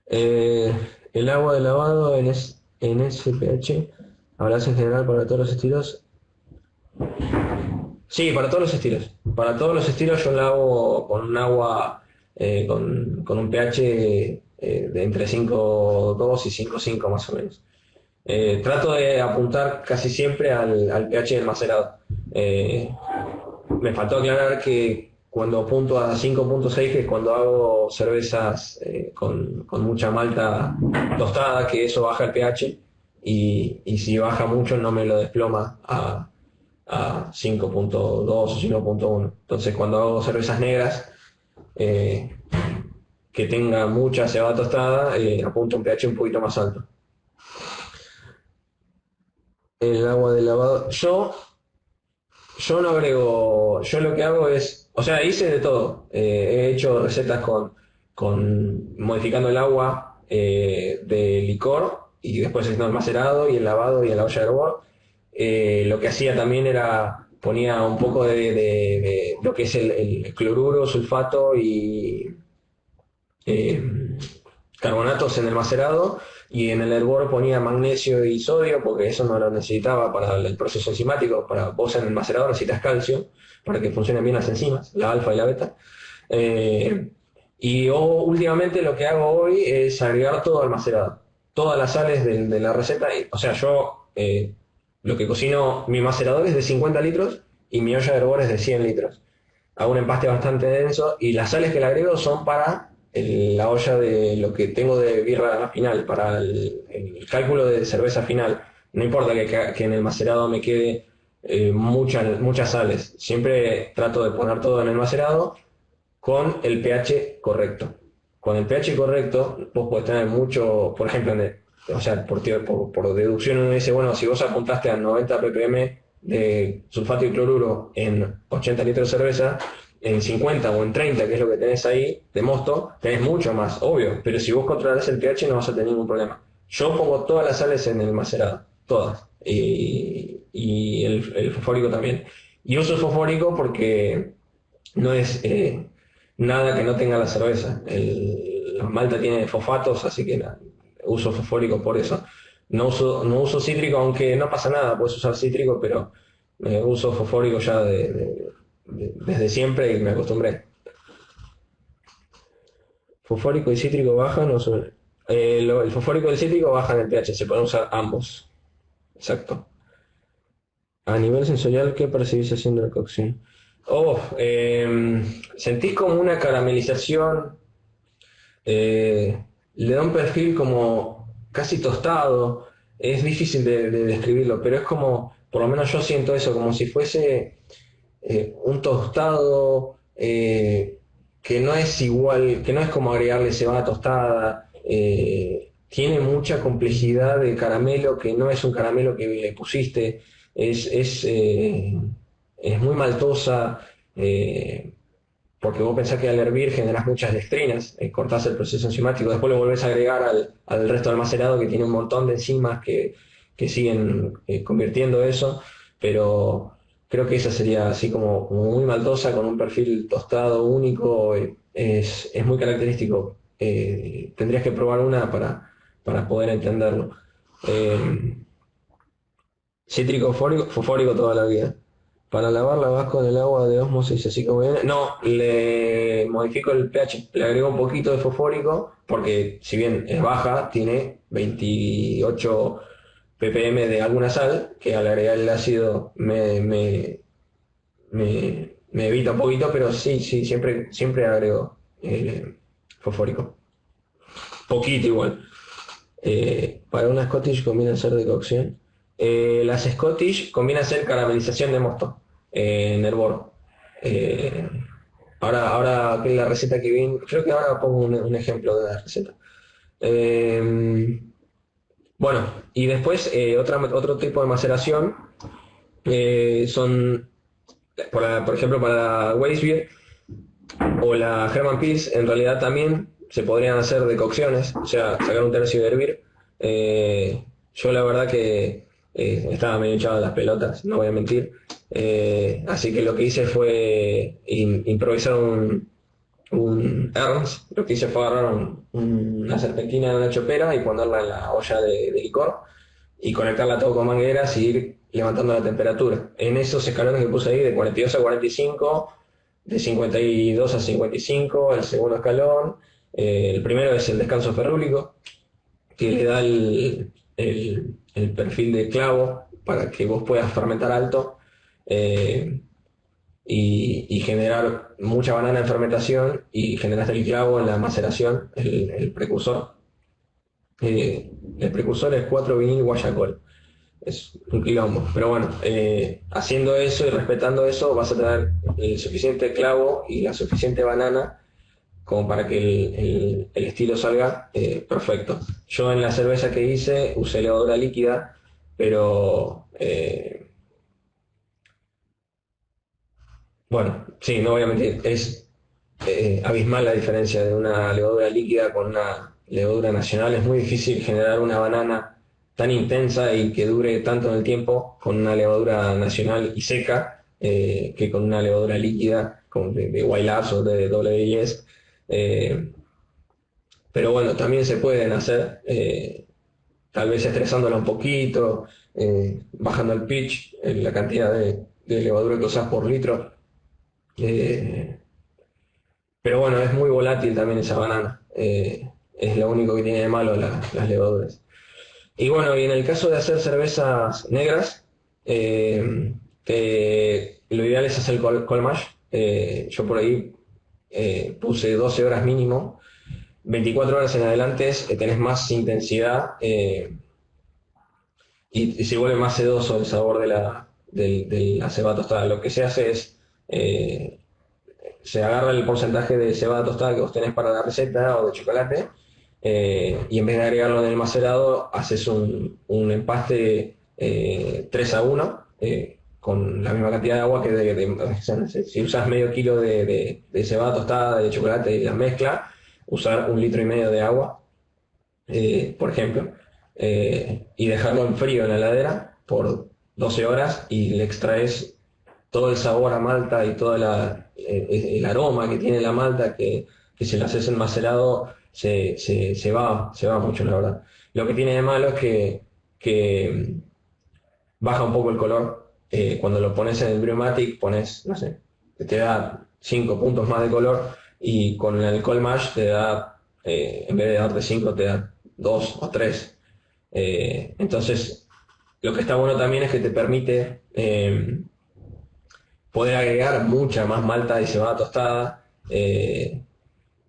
El agua de lavado en ese pH, ¿hablas en general para todos los estilos? Sí, para todos los estilos. Para todos los estilos yo lavo con un agua con un pH de entre 5,2 y 5,5 más o menos. Trato de apuntar casi siempre al pH del macerado. Me faltó aclarar que cuando apunto a 5,6, que es cuando hago cervezas con mucha malta tostada, que eso baja el pH, y si baja mucho no me lo desploma a 5,2 o 5,1. Entonces cuando hago cervezas negras que tenga mucha cebada tostada, apunto un pH un poquito más alto. El agua de lavado. Yo no agrego, yo lo que hago es, o sea, hice de todo. He hecho recetas con modificando el agua de licor y después haciendo el macerado y el lavado y en la olla de hervor. Lo que hacía también era ponía un poco de lo que es el cloruro, sulfato y carbonatos en el macerado, y en el hervor ponía magnesio y sodio porque eso no lo necesitaba para el proceso enzimático. Para vos en el macerador necesitas calcio para que funcionen bien las enzimas, la alfa y la beta. Y últimamente lo que hago hoy es agregar todo al macerado, todas las sales de la receta. O sea, yo lo que cocino, mi macerador es de 50 litros y mi olla de hervor es de 100 litros. Hago un empaste bastante denso y las sales que le agrego son para la olla de lo que tengo de birra final, para el cálculo de cerveza final. No importa que en el macerado me quede muchas sales. Siempre trato de poner todo en el macerado con el pH correcto. Con el pH correcto vos podés tener mucho, por ejemplo, o sea, por deducción uno dice, bueno, si vos apuntaste a 90 ppm de sulfato y cloruro en 80 litros de cerveza, en 50 o en 30, que es lo que tenés ahí de mosto, tenés mucho más, obvio, pero si vos controlás el pH no vas a tener ningún problema. Yo pongo todas las sales en el macerado, todas, y el fosfórico también. Y uso fosfórico porque no es nada que no tenga la cerveza. La malta tiene fosfatos, así que uso fosfórico por eso. No uso cítrico, aunque no pasa nada, puedes usar cítrico, pero uso fosfórico ya desde siempre y me acostumbré. Fosfórico y cítrico bajan o suben. El fosfórico y el cítrico bajan el pH, se pueden usar ambos. Exacto. A nivel sensorial, ¿qué percibís haciendo la cocción? Sentís como una caramelización, le da un perfil como casi tostado. Es difícil de describirlo, pero es como, por lo menos yo siento eso, como si fuese un tostado que no es igual, que no es como agregarle cebada tostada. Tiene mucha complejidad de caramelo, que no es un caramelo que le pusiste, es muy maltosa, porque vos pensás que al hervir generás muchas dextrinas, cortás el proceso enzimático, después lo volvés a agregar al resto del macerado que tiene un montón de enzimas que siguen convirtiendo eso, pero creo que esa sería así como muy maltosa, con un perfil tostado único. Es muy característico. Tendrías que probar una para poder entenderlo. Cítrico fosfórico toda la vida. Para lavarla vas con el agua de ósmosis así como viene. No, le modifico el pH, le agrego un poquito de fosfórico, porque si bien es baja, tiene 28 ppm de alguna sal, que al agregar el ácido me evita un poquito, pero sí, siempre agrego fosfórico. Poquito igual. Para una Scottish conviene hacer de cocción. Las Scottish conviene hacer caramelización de mosto en hervor. Eh, ahora que la receta que vi, creo que ahora pongo un ejemplo de la receta. Eh, bueno, y después otro tipo de maceración son, por ejemplo, para la Weissbier o la Hermann Pils, en realidad también se podrían hacer decocciones, o sea, sacar un tercio y hervir. Yo la verdad que estaba medio hinchado de las pelotas, no voy a mentir. Así que lo que hice fue improvisar un Ernst. Lo que hice fue agarrar una serpentina de una chopera y ponerla en la olla de licor y conectarla todo con mangueras y ir levantando la temperatura. En esos escalones que puse ahí, de 42 a 45, de 52 a 55, el segundo escalón. El primero es el descanso ferrúlico, que le da el perfil de clavo para que vos puedas fermentar alto eh, y generar mucha banana en fermentación y generaste el clavo en la maceración, el precursor. El precursor es 4-vinil guayacol. Es un quilombo. Pero bueno, haciendo eso y respetando eso, vas a tener el suficiente clavo y la suficiente banana como para que el estilo salga perfecto. Yo en la cerveza que hice usé levadura líquida, pero bueno, sí, no voy a mentir, es abismal la diferencia de una levadura líquida con una levadura nacional. Es muy difícil generar una banana tan intensa y que dure tanto en el tiempo con una levadura nacional y seca que con una levadura líquida como de White Labs o de WIS. Eh, pero bueno, también se pueden hacer, tal vez estresándola un poquito, bajando el pitch, la cantidad de levadura que usas por litro. Eh, pero bueno, es muy volátil también esa banana. Es lo único que tiene de malo las levaduras. Y bueno, y en el caso de hacer cervezas negras, lo ideal es hacer cold mash. Yo por ahí puse 12 horas mínimo. 24 horas en adelante tenés más intensidad y se vuelve más sedoso el sabor de la cebada tostada. Lo que se hace es eh, se agarra el porcentaje de cebada tostada que vos tenés para la receta o de chocolate y en vez de agregarlo en el macerado haces un empaste 3-1 con la misma cantidad de agua que o sea, si usas medio kilo de cebada tostada, de chocolate y la mezcla, usar 1,5 litros de agua, por ejemplo, y dejarlo en frío en la heladera por 12 horas y le extraes todo el sabor a malta y todo el aroma que tiene la malta que si lo haces en macerado se va mucho, la verdad. Lo que tiene de malo es que baja un poco el color. Cuando lo pones en el Brewmatic pones, no sé, te da 5 puntos más de color y con el Cold Mash te da, en vez de darte 5 te da 2 o 3. Entonces, lo que está bueno también es que te permite poder agregar mucha más malta y cebada tostada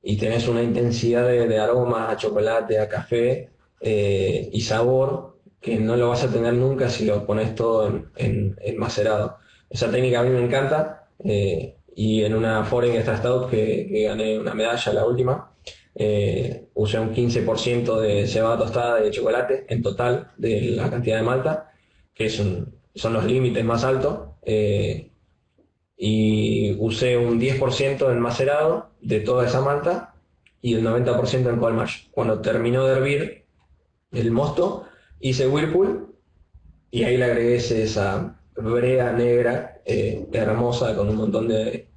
y tenés una intensidad de aromas a chocolate, a café y sabor que no lo vas a tener nunca si lo pones todo en macerado. Esa técnica a mí me encanta y en una Foreign Extra Stout que gané una medalla, la última, usé un 15% de cebada tostada de chocolate en total de la cantidad de malta, que son los límites más altos. Y usé un 10% en macerado de toda esa malta y el 90% en cold mash. Cuando terminó de hervir el mosto, hice Whirlpool y ahí le agregué esa brea negra hermosa con un montón de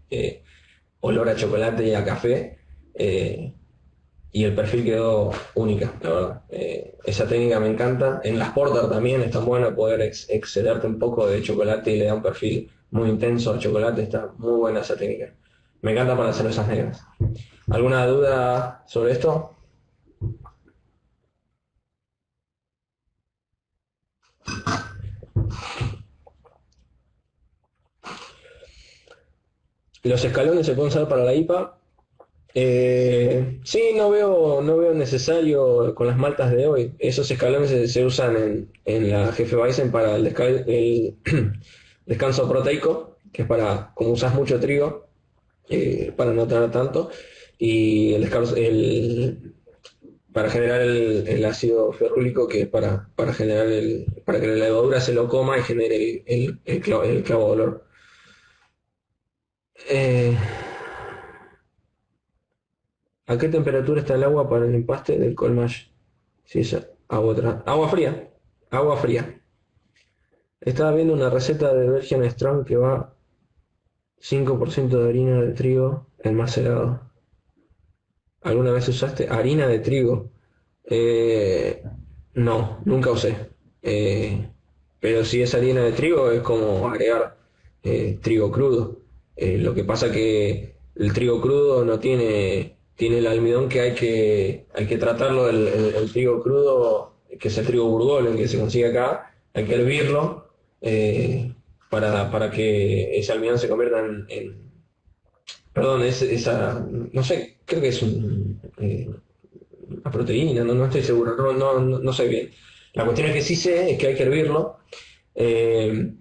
olor a chocolate y a café. Y el perfil quedó única, la verdad. Esa técnica me encanta. En las porter también es tan bueno poder excederte un poco de chocolate y le da un perfil muy intenso al chocolate. Está muy buena esa técnica. Me encanta para cervezas negras. ¿Alguna duda sobre esto? Los escalones se pueden usar para la IPA Sí, no veo necesario con las maltas de hoy. Esos escalones se usan en la Hefeweizen para el descanso proteico, que es para, como usas mucho trigo, para no tener tanto, y para generar el ácido ferrúlico, que es para generar para que la levadura se lo coma y genere el clavo de olor. Eh, ¿A qué temperatura está el agua para el empaste del colmage? Sí, agua fría. Agua fría. Estaba viendo una receta de Belgian Strong que va 5% de harina de trigo enmacerado. ¿Alguna vez usaste harina de trigo? Eh, no, nunca usé. Eh, pero si es harina de trigo es como agregar trigo crudo. Lo que pasa que el trigo crudo no tiene el almidón que hay que tratarlo, el trigo crudo, que es el trigo burgol, el que se consigue acá, hay que hervirlo para que ese almidón se convierta perdón, no sé, creo que es una proteína, no estoy seguro, no sé bien. La cuestión es que sí sé es que hay que hervirlo eh,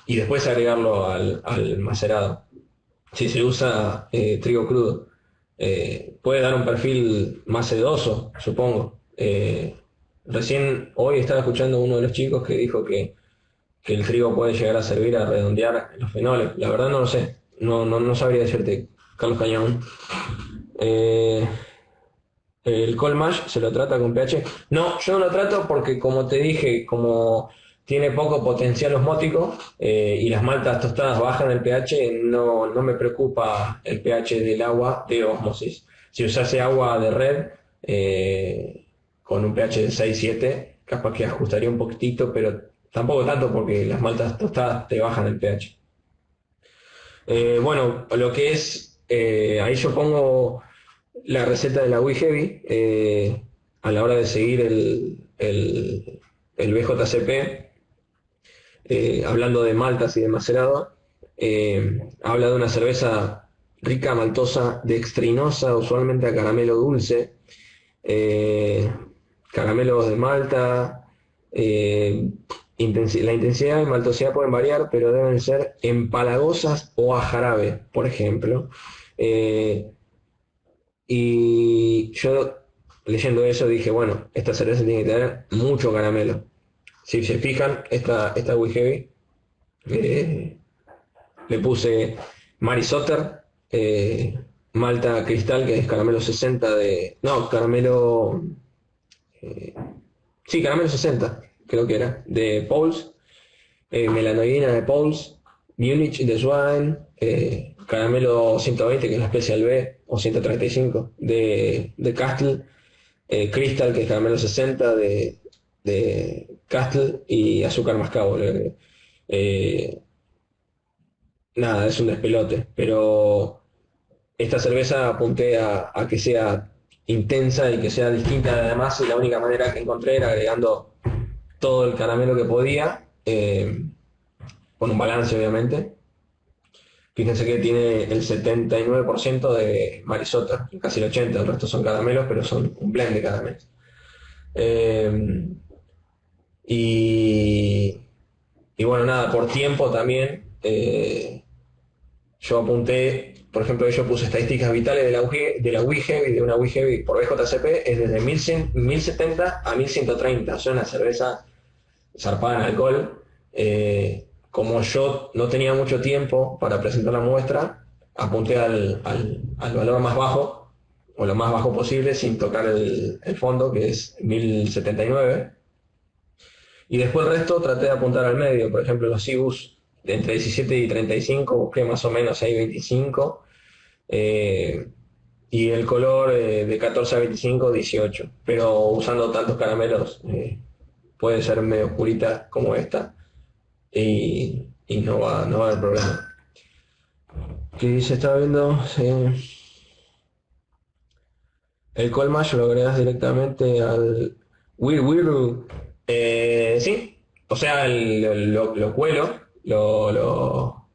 y después agregarlo al macerado. Si se usa trigo crudo, puede dar un perfil más sedoso, supongo. Recién hoy estaba escuchando a uno de los chicos que dijo que el trigo puede llegar a servir a redondear los fenoles. La verdad no lo sé, no sabría decirte, Carlos Cañón. Eh, el cold mash se lo trata con pH. No, yo no lo trato porque, como te dije, como tiene poco potencial osmótico y las maltas tostadas bajan el pH, no me preocupa el pH del agua de osmosis. Si usase agua de red con un pH de 6-7, capaz que ajustaría un poquitito, pero tampoco tanto porque las maltas tostadas te bajan el pH. Bueno, lo que es, ahí yo pongo la receta de la Wii Heavy a la hora de seguir el BJCP, hablando de maltas y de macerado, habla de una cerveza rica, maltosa, dextrinosa, usualmente a caramelo dulce, eh, caramelos de malta, eh, la intensidad y maltosidad pueden variar, pero deben ser empalagosas o a jarabe, por ejemplo. Eh, y yo leyendo eso dije, bueno, esta cerveza tiene que tener mucho caramelo. Si se fijan, esta Wii Heavy, eh, le puse Marisotter, Malta Cristal, que es caramelo 60 No, caramelo... eh, sí, caramelo 60, creo que era, de Pauls, melanoidina de Pauls, Munich de Swan, caramelo 120, que es la Special B, o 135, de Castle, Crystal, que es caramelo 60, de Castle, y azúcar mascabo. Eh, Nada, es un despelote, pero esta cerveza apunté a que sea intensa y que sea distinta además, y la única manera que encontré era agregando todo el caramelo que podía, con un balance obviamente. Fíjense que tiene el 79% de marisota, casi el 80%, el resto son caramelos, pero son un blend de caramelos. Eh, y, y bueno, nada, por tiempo también, yo apunté, por ejemplo, yo puse estadísticas vitales de la Wii Heavy, de una Wii Heavy por BJCP, es desde 1100 1070 a 1130, o sea, una cerveza zarpada en alcohol. Como yo no tenía mucho tiempo para presentar la muestra, apunté al valor más bajo, o lo más bajo posible, sin tocar el fondo, que es 1079. Y después el resto traté de apuntar al medio, por ejemplo, los Cibus de entre 17 y 35, busqué más o menos 6,25. Y el color de 14 a 25, 18. Pero usando tantos caramelos, puede ser medio oscurita como esta y no va a haber problema. Que se está viendo, el Colmash lo agregas directamente al Will. Sí, o sea, lo cuelo, lo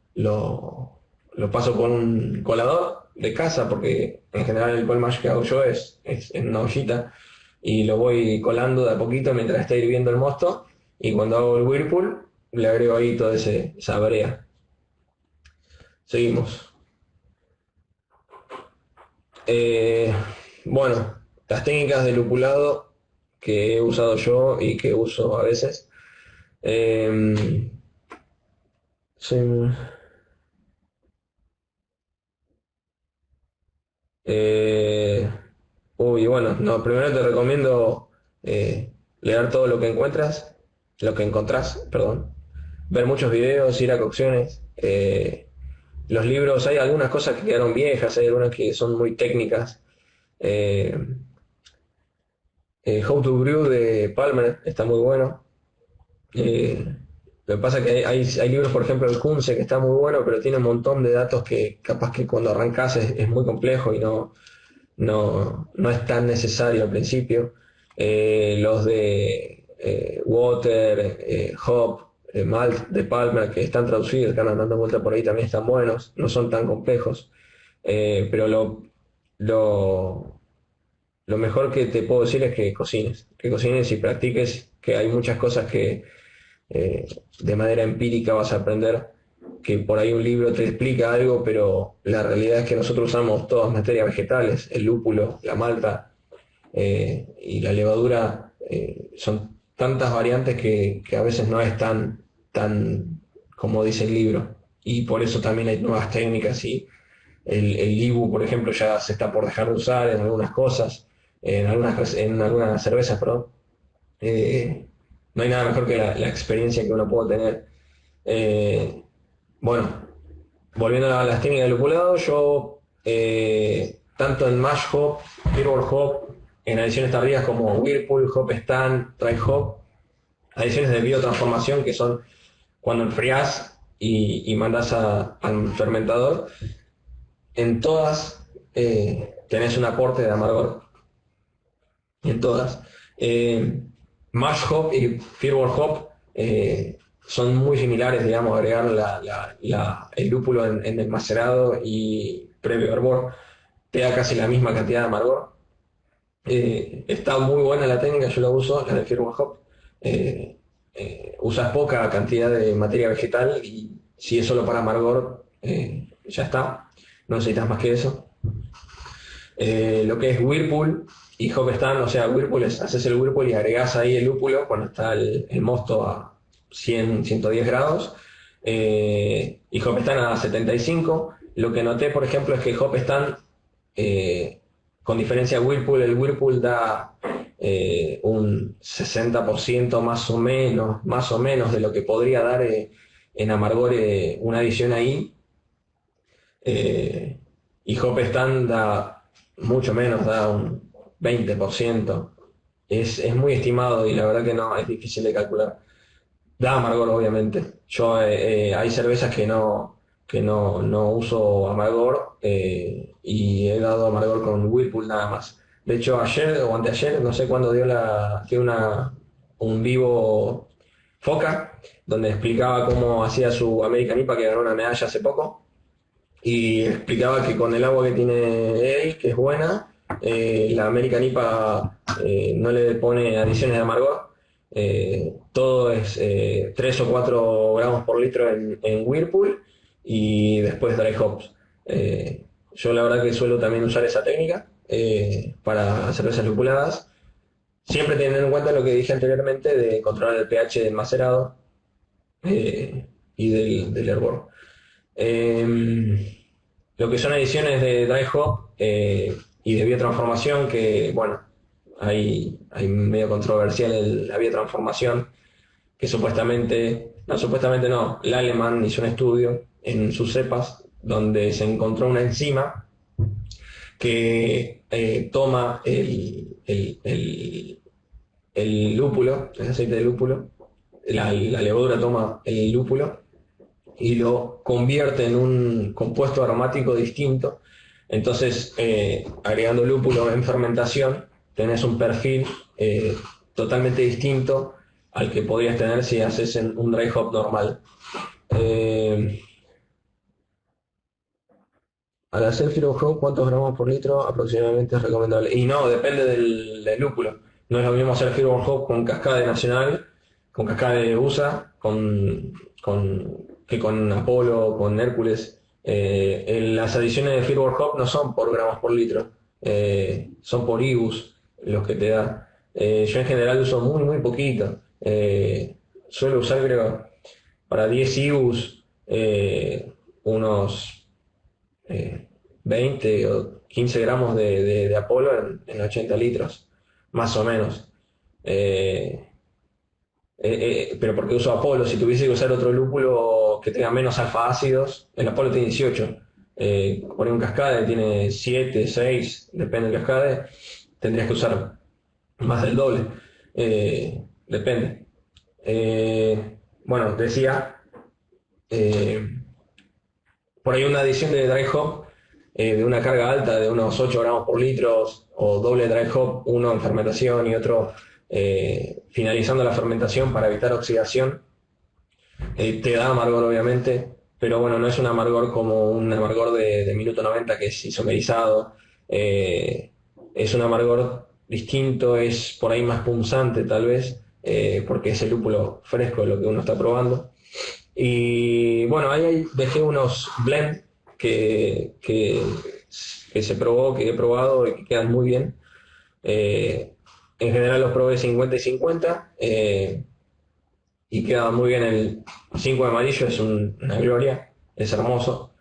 paso por un colador de casa, porque en general el cold mash que hago yo es en una ollita y lo voy colando de a poquito mientras está hirviendo el mosto, y cuando hago el whirlpool le agrego ahí toda esa brea. Seguimos. Eh, bueno, las técnicas de lupulado que he usado yo y que uso a veces. Eh, sí, eh, bueno, no, primero te recomiendo leer todo lo que encontrás, perdón, ver muchos videos, ir a cocciones. Los libros, hay algunas cosas que quedaron viejas, hay algunas que son muy técnicas. Eh, How to Brew de Palmer está muy bueno. Eh, lo que pasa es que hay libros, por ejemplo, el Kunze, que está muy bueno, pero tiene un montón de datos que capaz que cuando arrancás es muy complejo y no es tan necesario al principio. Los de Water, Hop, Malt de Palmer, que están traducidos, que andan dando vuelta por ahí, también están buenos, no son tan complejos. Pero lo, lo mejor que te puedo decir es que cocines y practiques, que hay muchas cosas que eh, de manera empírica vas a aprender, que por ahí un libro te explica algo, pero la realidad es que nosotros usamos todas materias vegetales, el lúpulo, la malta y la levadura, son tantas variantes que a veces no es tan como dice el libro, y por eso también hay nuevas técnicas y el Ibu, por ejemplo, ya se está por dejar de usar en algunas cosas, en algunas cervezas, perdón. Eh, no hay nada mejor que la experiencia que uno puede tener. Eh, bueno, volviendo a las técnicas del lupulado, yo tanto en mash hop, firewall hop, en adiciones tardías como whirlpool, hop stand, dry hop, adiciones de biotransformación que son cuando enfrías y mandas al fermentador, en todas tenés un aporte de amargor, en todas. Mash hop y firewall hop son muy similares, digamos, agregar el lúpulo en el macerado y previo hervor te da casi la misma cantidad de amargor. Está muy buena la técnica, yo la uso, la de firewall hop. Usas poca cantidad de materia vegetal y si es solo para amargor, ya está, no necesitas más que eso. Lo que es whirlpool y hop stand, o sea, whirlpool haces el whirlpool y agregás ahí el lúpulo cuando está el mosto a 100, 110 grados, y hop stand a 75. Lo que noté, por ejemplo, es que hop stand, con diferencia de whirlpool, el whirlpool da un 60% más o menos de lo que podría dar en amargor una adición ahí, y hop stand da mucho menos, da un 20%. Es muy estimado y la verdad que no, es difícil de calcular. Da amargor, obviamente. Yo hay cervezas que no uso amargor, y he dado amargor con Whirlpool nada más. De hecho, ayer o anteayer, no sé cuándo dio un vivo Foca, donde explicaba cómo hacía su American IPA, que ganó una medalla hace poco, y explicaba que con el agua que tiene él, que es buena, la American IPA no le pone adiciones de amargor. Todo es 3 o 4 gramos por litro en Whirlpool y después dry hops. Yo la verdad que suelo también usar esa técnica para cervezas lupuladas, siempre teniendo en cuenta lo que dije anteriormente de controlar el pH del macerado y del hervor. Lo que son ediciones de dry hop y de biotransformación, que bueno, hay medio controversial la biotransformación, que supuestamente no, Laleman hizo un estudio en sus cepas donde se encontró una enzima que toma el lúpulo, el aceite de lúpulo, la levadura toma el lúpulo y lo convierte en un compuesto aromático distinto. Entonces, agregando lúpulo en fermentación, tenés un perfil totalmente distinto al que podrías tener si haces un dry hop normal. Al hacer Hero Hop, ¿cuántos gramos por litro aproximadamente es recomendable? Y no, depende del lúpulo. No es lo mismo hacer Hero Hop con Cascade Nacional, con Cascade USA, que con Apolo, con Hércules. Las adiciones de Hero Hop no son por gramos por litro, son por IBUs los que te da. Yo en general uso muy, muy poquito. Suelo usar, creo, para 10 IBUs, unos 20 o 15 gramos de Apolo en 80 litros, más o menos. Eh, pero porque uso Apolo, si tuviese que usar otro lúpulo que tenga menos alfa ácidos, el Apolo tiene 18. Poner un Cascade tiene 7, 6, depende del Cascade, tendrías que usar más del doble. Depende. Bueno, decía, eh, por ahí una adición de dry hop de una carga alta de unos 8 gramos por litro, o doble dry hop, uno en fermentación y otro finalizando la fermentación para evitar oxidación, te da amargor obviamente, pero bueno, no es un amargor como un amargor de minuto 90 que es isomerizado. Es un amargor distinto, es por ahí más punzante tal vez, porque es el lúpulo fresco lo que uno está probando. Y bueno, ahí dejé unos blend que se probó, que he probado y que quedan muy bien. En general los probé 50 y 50, y queda muy bien. El 5 de amarillo es una gloria, es hermoso.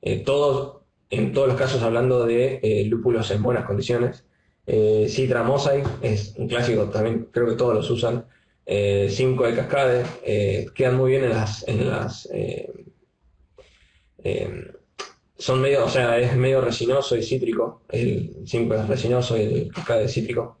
En todos los casos hablando de lúpulos en buenas condiciones. Citra Mosaic es un clásico, también creo que todos los usan. 5 de Cascade, quedan muy bien son medio, o sea, es medio resinoso y cítrico. El 5 es resinoso y el Cascade es cítrico.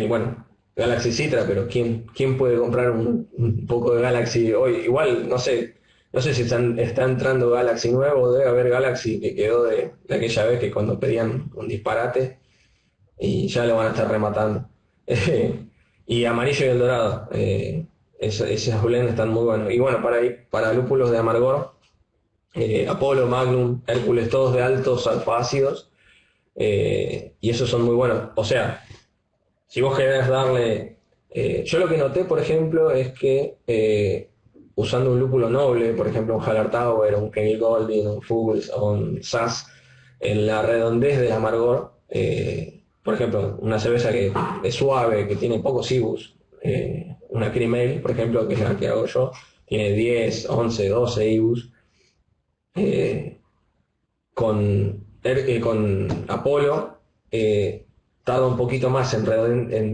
Bueno, Galaxy Citra, pero ¿quién puede comprar un poco de Galaxy hoy? Igual, no sé si está entrando Galaxy nuevo, debe haber Galaxy que quedó de aquella vez que cuando pedían un disparate y ya lo van a estar rematando. Y amarillo y el dorado, esos blends están muy buenos. Y bueno, para lúpulos de amargor, Apolo, Magnum, Hércules, todos de altos alfa-ácidos, y esos son muy buenos. O sea, si vos querés darle... yo lo que noté, por ejemplo, es que usando un lúpulo noble, por ejemplo un Hallertauer, un Kenny Golding, un Fuchs o un Sass, en la redondez del amargor, por ejemplo, una cerveza que es suave, que tiene pocos IBUs, una Cream Ale, por ejemplo, que es la que hago yo, tiene 10, 11, 12 IBUs. Con Apolo tarda un poquito más en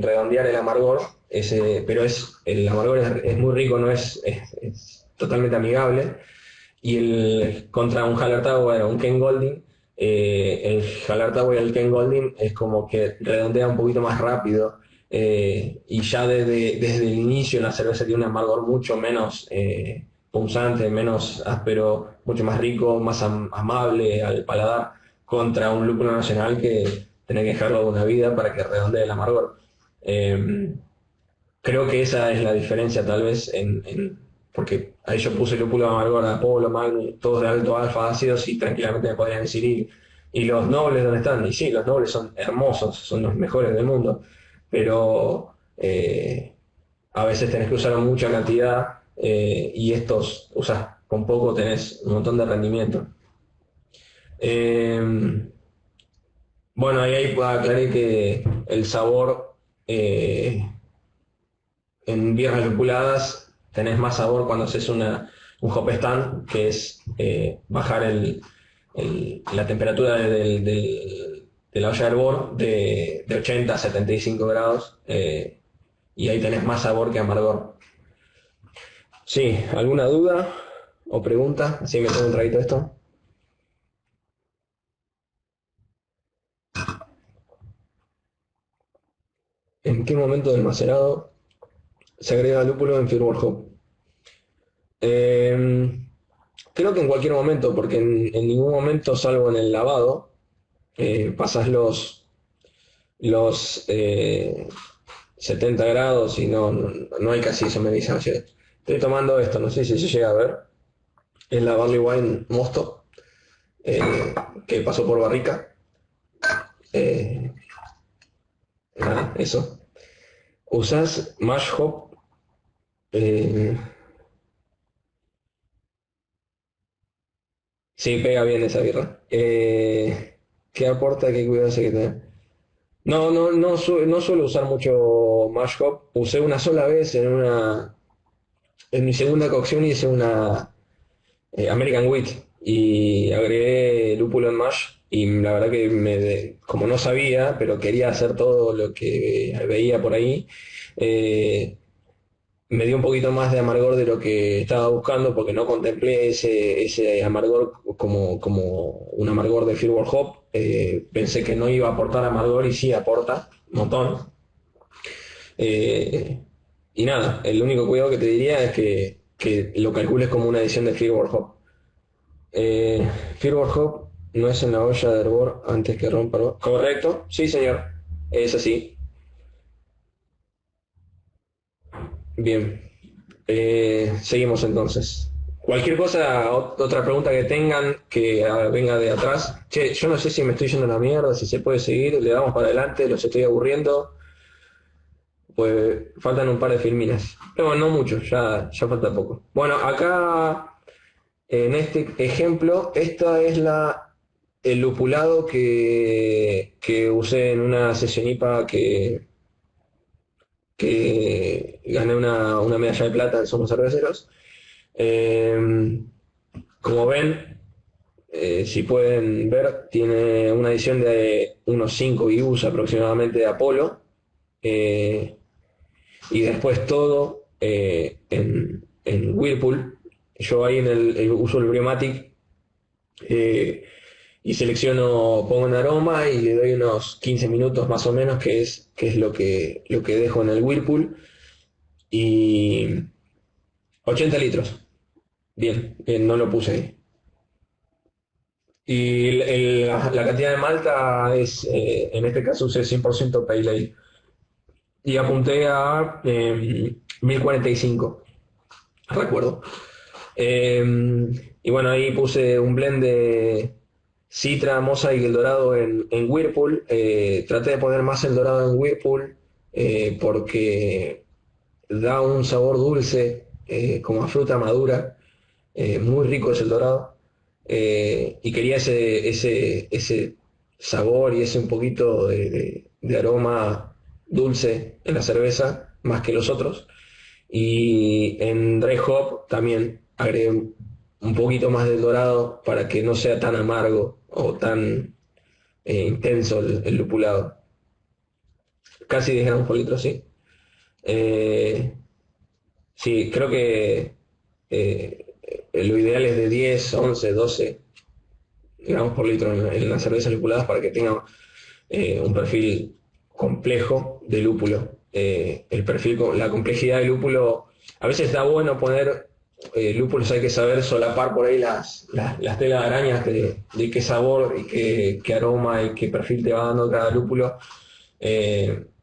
redondear el amargor, pero el amargor es muy rico, no es totalmente amigable. Y contra un Hallertauer o un Ken Golding, el Hallertauer y el Ken Golding es como que redondea un poquito más rápido, y ya desde el inicio la cerveza tiene un amargor mucho menos punzante, menos áspero, mucho más rico, más amable al paladar, contra un lúpulo nacional que tenés que dejarlo una vida para que redondee el amargor. Creo que esa es la diferencia tal vez porque ahí yo puse lúpulo de amargor, Apolo, Magnum, todos de alto alfa ácidos, y tranquilamente me podrían decir, y los nobles dónde están. Y sí, los nobles son hermosos, son los mejores del mundo, pero a veces tenés que usar mucha cantidad, y estos usas con poco, tenés un montón de rendimiento. Bueno, ahí aclaré que el sabor, en birras lupuladas tenés más sabor cuando haces un hop stand, que es bajar la temperatura de la olla de hervor de 80 a 75 grados, y ahí tenés más sabor que amargor. Sí, ¿alguna duda o pregunta? Así me tomo un traguito de esto. ¿En qué momento del macerado se agrega lúpulo en Firewall Hop? Creo que en cualquier momento, porque en ningún momento, salvo en el lavado, pasas los 70 grados y no hay casi isomerización. Estoy tomando esto, no sé si se llega a ver. Es la Barley Wine Mosto, que pasó por barrica. Eh, Nada, eso. Usás mash hop. eh, sí, pega bien esa birra. ¿Qué aporta? ¿Qué cuidados hay que tener? No suelo usar mucho mash hop. Usé una sola vez en mi segunda cocción hice una American Wheat y agregué lúpulo en mash y la verdad que como no sabía, pero quería hacer todo lo que veía por ahí, eh, me dio un poquito más de amargor de lo que estaba buscando porque no contemplé ese amargor como un amargor de Firewall Hop. Pensé que no iba a aportar amargor y sí aporta un montón. Eh, y nada, el único cuidado que te diría es que lo calcules como una edición de Firewall Hop. Eh, Firewall Hop no es en la olla de hervor antes que rompa. ¿No? Correcto, sí señor, es así. Bien. Seguimos entonces. Cualquier cosa, otra pregunta que tengan que venga de atrás. Che, yo no sé si me estoy yendo a la mierda, si se puede seguir, le damos para adelante, los estoy aburriendo. Pues faltan un par de filminas. No, no mucho, ya falta poco. Bueno, acá en este ejemplo, esta es el lupulado que usé en una sesión IPA que gané una medalla de plata en Somos Cerveceros. Eh, Como ven, si pueden ver, tiene una edición de unos 5 IBUs aproximadamente de Apolo, eh, y después todo en Whirlpool. Yo ahí uso el Briomatic, eh, y selecciono, pongo un aroma y le doy unos 15 minutos más o menos, que es lo que dejo en el Whirlpool, y 80 litros. Bien, bien, no lo puse ahí. Y la cantidad de malta es, en este caso usé 100% Pale Ale. Y apunté a 1045, recuerdo. Y bueno, ahí puse un blend de Citra, Mosaic y el dorado en Whirlpool. Traté de poner más el dorado en Whirlpool porque da un sabor dulce, como a fruta madura. Muy rico es el dorado. Y quería ese sabor y ese un poquito de aroma dulce en la cerveza, más que los otros. Y en Dry Hop también agregué un poquito más del dorado para que no sea tan amargo o tan intenso el lupulado. Casi 10 gramos por litro, sí. Eh, sí, creo que lo ideal es de 10, 11, 12 gramos por litro en las cervezas lupuladas para que tenga un perfil complejo de lúpulo. La complejidad del lúpulo, a veces está bueno poner lúpulos, hay que saber solapar por ahí las telas de arañas de qué sabor y qué aroma y qué perfil te va dando cada lúpulo.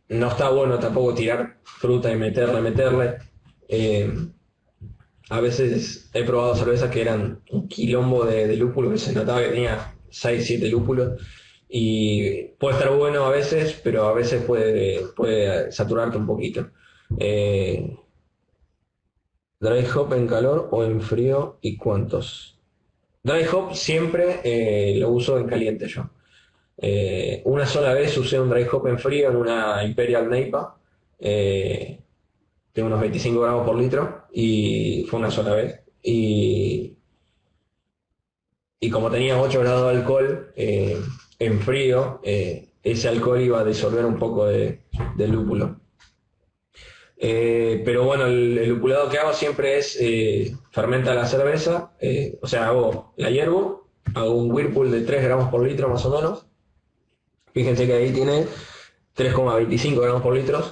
No está bueno tampoco tirar fruta y meterle. Eh, a veces he probado cervezas que eran un quilombo de lúpulo, que se notaba que tenía 6 7 lúpulos. Y puede estar bueno a veces, pero a veces puede saturarte un poquito. Eh, Dry hop en calor o en frío y cuántos. Dry hop siempre lo uso en caliente yo. Una sola vez usé un dry hop en frío en una Imperial Neipa, de unos 25 gramos por litro, y fue una sola vez. Y como tenía 8 grados de alcohol en frío, ese alcohol iba a disolver un poco de lúpulo. Pero bueno, el lupulado que hago siempre es fermenta la cerveza, o sea, la hiervo, hago un Whirlpool de 3 gramos por litro más o menos. Fíjense que ahí tiene 3,25 gramos por litro.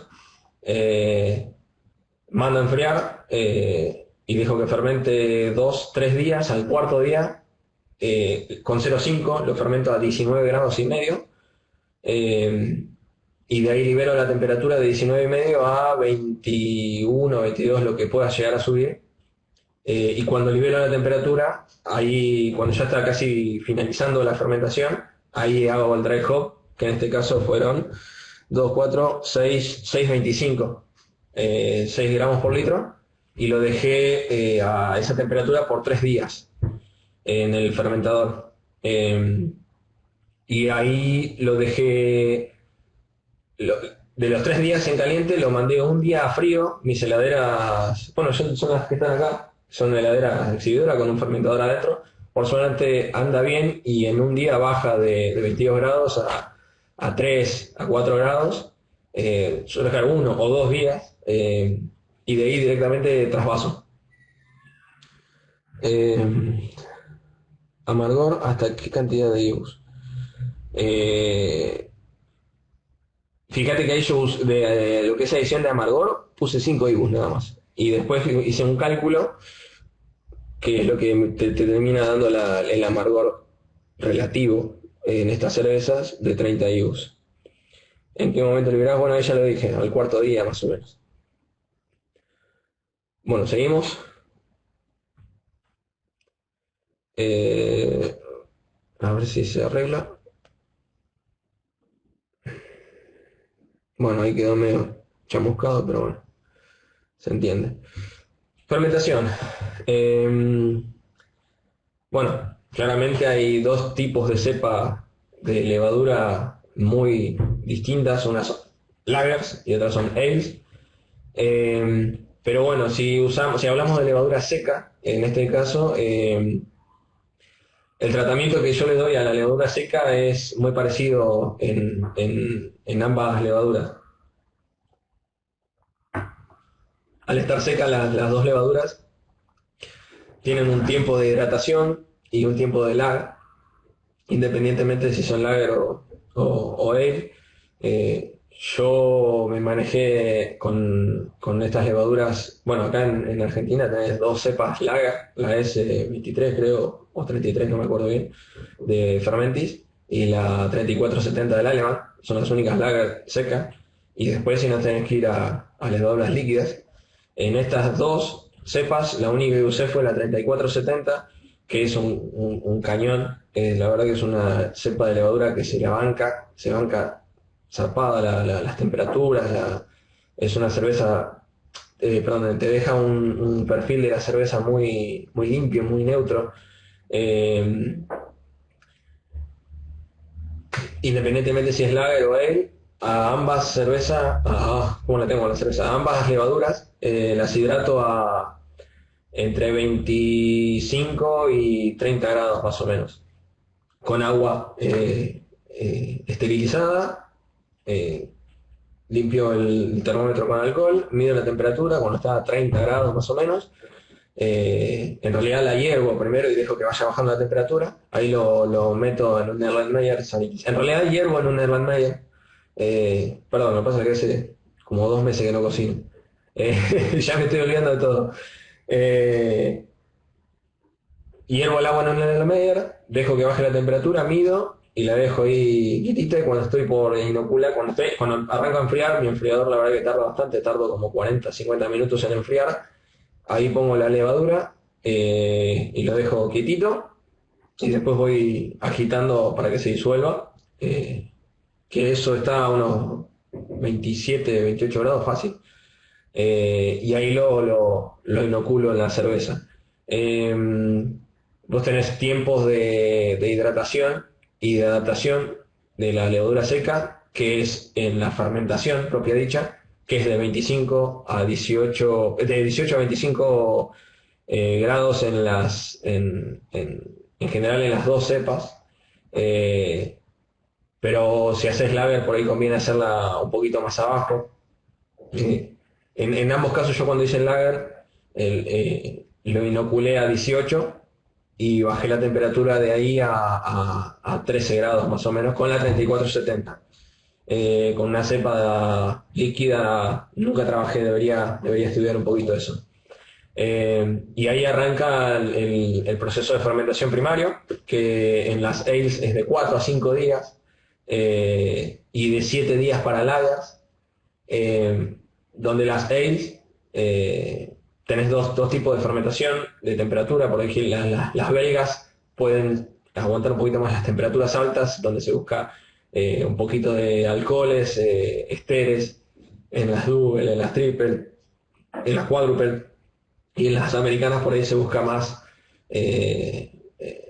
Mando a enfriar y dejo que fermente 2, 3 días. Al cuarto día, con 0,5 lo fermento a 19 grados y medio. Y de ahí libero la temperatura de 19,5 a 21, 22, lo que pueda llegar a subir. y cuando libero la temperatura, ahí cuando ya está casi finalizando la fermentación, ahí hago el dry hop, que en este caso fueron 2, 4, 6, 6,25, 6 gramos por litro, y lo dejé a esa temperatura por 3 días en el fermentador. Y ahí lo dejé, de los 3 días en caliente, lo mandé un día a frío. Mis heladeras, bueno, son las que están acá, son heladeras exhibidoras con un fermentador adentro. Por suerte anda bien y en un día baja de 22 grados a 3, a 4 grados. Suelo dejar 1 o 2 días y de ahí directamente trasvaso. Amargor, ¿hasta qué cantidad de IBUs? Fíjate que ahí yo de lo que es edición de amargor puse 5 IBUs nada más. Y después hice un cálculo que es lo que te termina dando el amargor relativo en estas cervezas de 30 IBUs. ¿En qué momento liberás? Bueno, ahí ya lo dije, al cuarto día más o menos. Bueno, seguimos. A ver si se arregla. Bueno, ahí quedó medio chamuscado, pero bueno, se entiende. Fermentación. Bueno, claramente hay dos tipos de cepa de levadura muy distintas. Unas son lagers y otras son ales. Pero bueno, si hablamos de levadura seca, en este caso, el tratamiento que yo le doy a la levadura seca es muy parecido en ambas levaduras. Al estar secas las dos levaduras, tienen un tiempo de hidratación y un tiempo de lag, independientemente de si son lager o ale. Yo me manejé con estas levaduras. Bueno, acá en Argentina tenés dos cepas lager, la S23 creo, o 33, no me acuerdo bien, de Fermentis, y la 3470 del Alemán. Son las únicas lager secas. Y después, si no, tenés que ir a levaduras líquidas. En estas dos cepas, la única que usé fue la 3470, que es un cañón. La verdad que es una cepa de levadura que se banca zarpada las temperaturas. Es una cerveza, perdón, te deja un perfil de la cerveza muy, muy limpio, muy neutro. Independientemente si es lager o ale, a ambas cervezas, ¿cómo la tengo la cerveza? A ambas levaduras las hidrato a entre 25 y 30 grados más o menos, con agua esterilizada. Limpio el termómetro con alcohol, mido la temperatura cuando está a 30 grados más o menos. En realidad la hiervo primero y dejo que vaya bajando la temperatura. Ahí lo meto en un Erlenmeyer. En realidad hiervo en un Erlenmeyer. Perdón, lo que pasa es que hace como 2 meses que no cocino. Ya me estoy olvidando de todo. Hiervo el agua en un Erlenmeyer, dejo que baje la temperatura, mido y la dejo ahí quietita. Y cuando estoy por inocular, cuando arranco a enfriar, mi enfriador la verdad que tarda bastante, tardo como 40, 50 minutos en enfriar. Ahí pongo la levadura y lo dejo quietito y después voy agitando para que se disuelva, que eso está a unos 27, 28 grados fácil, y ahí lo inoculo en la cerveza. Vos tenés tiempos de hidratación y de adaptación de la levadura seca, que es en la fermentación propia dicha, que es de 25 a 18, de 18 a 25 grados en general en las dos cepas. Pero si haces lager, por ahí conviene hacerla un poquito más abajo. En ambos casos, yo cuando hice el lager, lo inoculé a 18 y bajé la temperatura de ahí a 13 grados más o menos con la 3470. Con una cepa líquida nunca trabajé, debería estudiar un poquito eso. Y ahí arranca el proceso de fermentación primario, que en las ales es de 4 a 5 días y de 7 días para lagers, donde las ales tenés dos tipos de fermentación, de temperatura. Por ejemplo, las belgas pueden aguantar un poquito más las temperaturas altas, donde se busca un poquito de alcoholes, esteres, en las double, en las triple, en las quadruple, y en las americanas por ahí se busca más,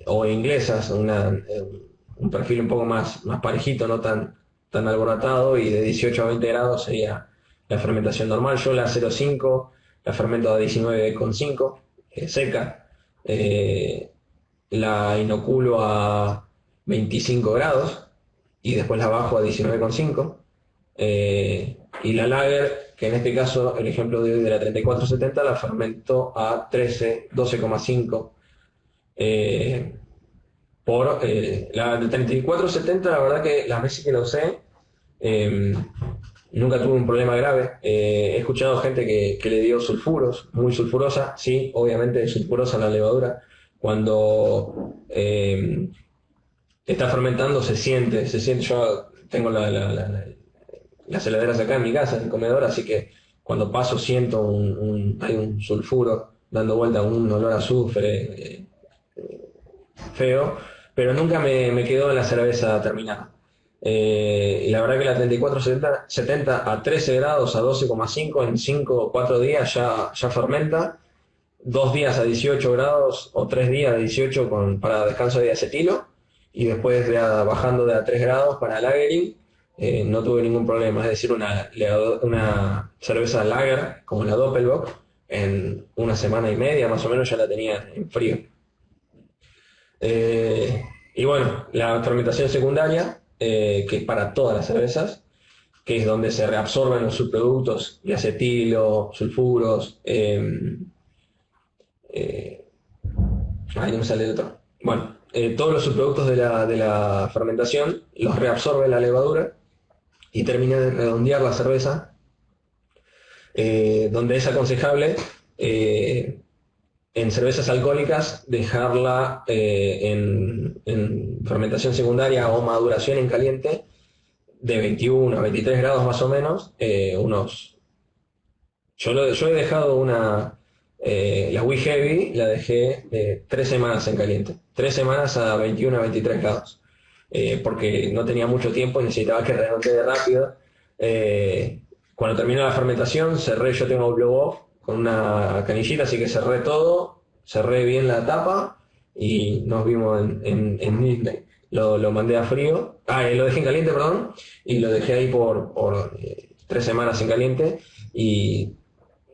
o inglesas, un perfil un poco más parejito, no tan alborotado, y de 18 a 20 grados sería la fermentación normal. Yo la 0,5 la fermento a 19,5 seca, la inoculo a 25 grados y después la bajo a 19,5. Y la lager, que en este caso el ejemplo de hoy de la 3470, la fermento a 12,5. La de 3470, la verdad que las veces que la usé, nunca tuve un problema grave. He escuchado gente que le dio sulfuros, muy sulfurosa. Sí, obviamente es sulfurosa la levadura. Cuando está fermentando se siente. Yo tengo las heladeras acá en mi casa, en el comedor, así que cuando paso siento hay un sulfuro dando vuelta, un olor a azufre feo, pero nunca me quedó en la cerveza terminada. Y la verdad que la 3470 a 13 grados, a 12,5, en 5 o 4 días ya fermenta. 2 días a 18 grados o 3 días a 18 para descanso de acetilo, y después bajando de a 3 grados para lagering. No tuve ningún problema, es decir, una cerveza lager como la Doppelbock en una semana y media más o menos ya la tenía en frío. Y bueno, la fermentación secundaria, que es para todas las cervezas, que es donde se reabsorben los subproductos de acetilo, sulfuros, ahí no me sale el otro. Bueno, todos los subproductos de la fermentación los reabsorbe la levadura y termina de redondear la cerveza, donde es aconsejable en cervezas alcohólicas dejarla en fermentación secundaria o maduración en caliente de 21 a 23 grados más o menos, yo he dejado la Wee Heavy, la dejé 3 semanas en caliente, 3 semanas a 21 a 23 grados, porque no tenía mucho tiempo y necesitaba que redondee rápido. Cuando terminó la fermentación, yo tengo un blow-off con una canillita, así que cerré bien la tapa y nos vimos en Disney. Lo mandé a frío, lo dejé en caliente, perdón, y lo dejé ahí por 3 semanas en caliente, y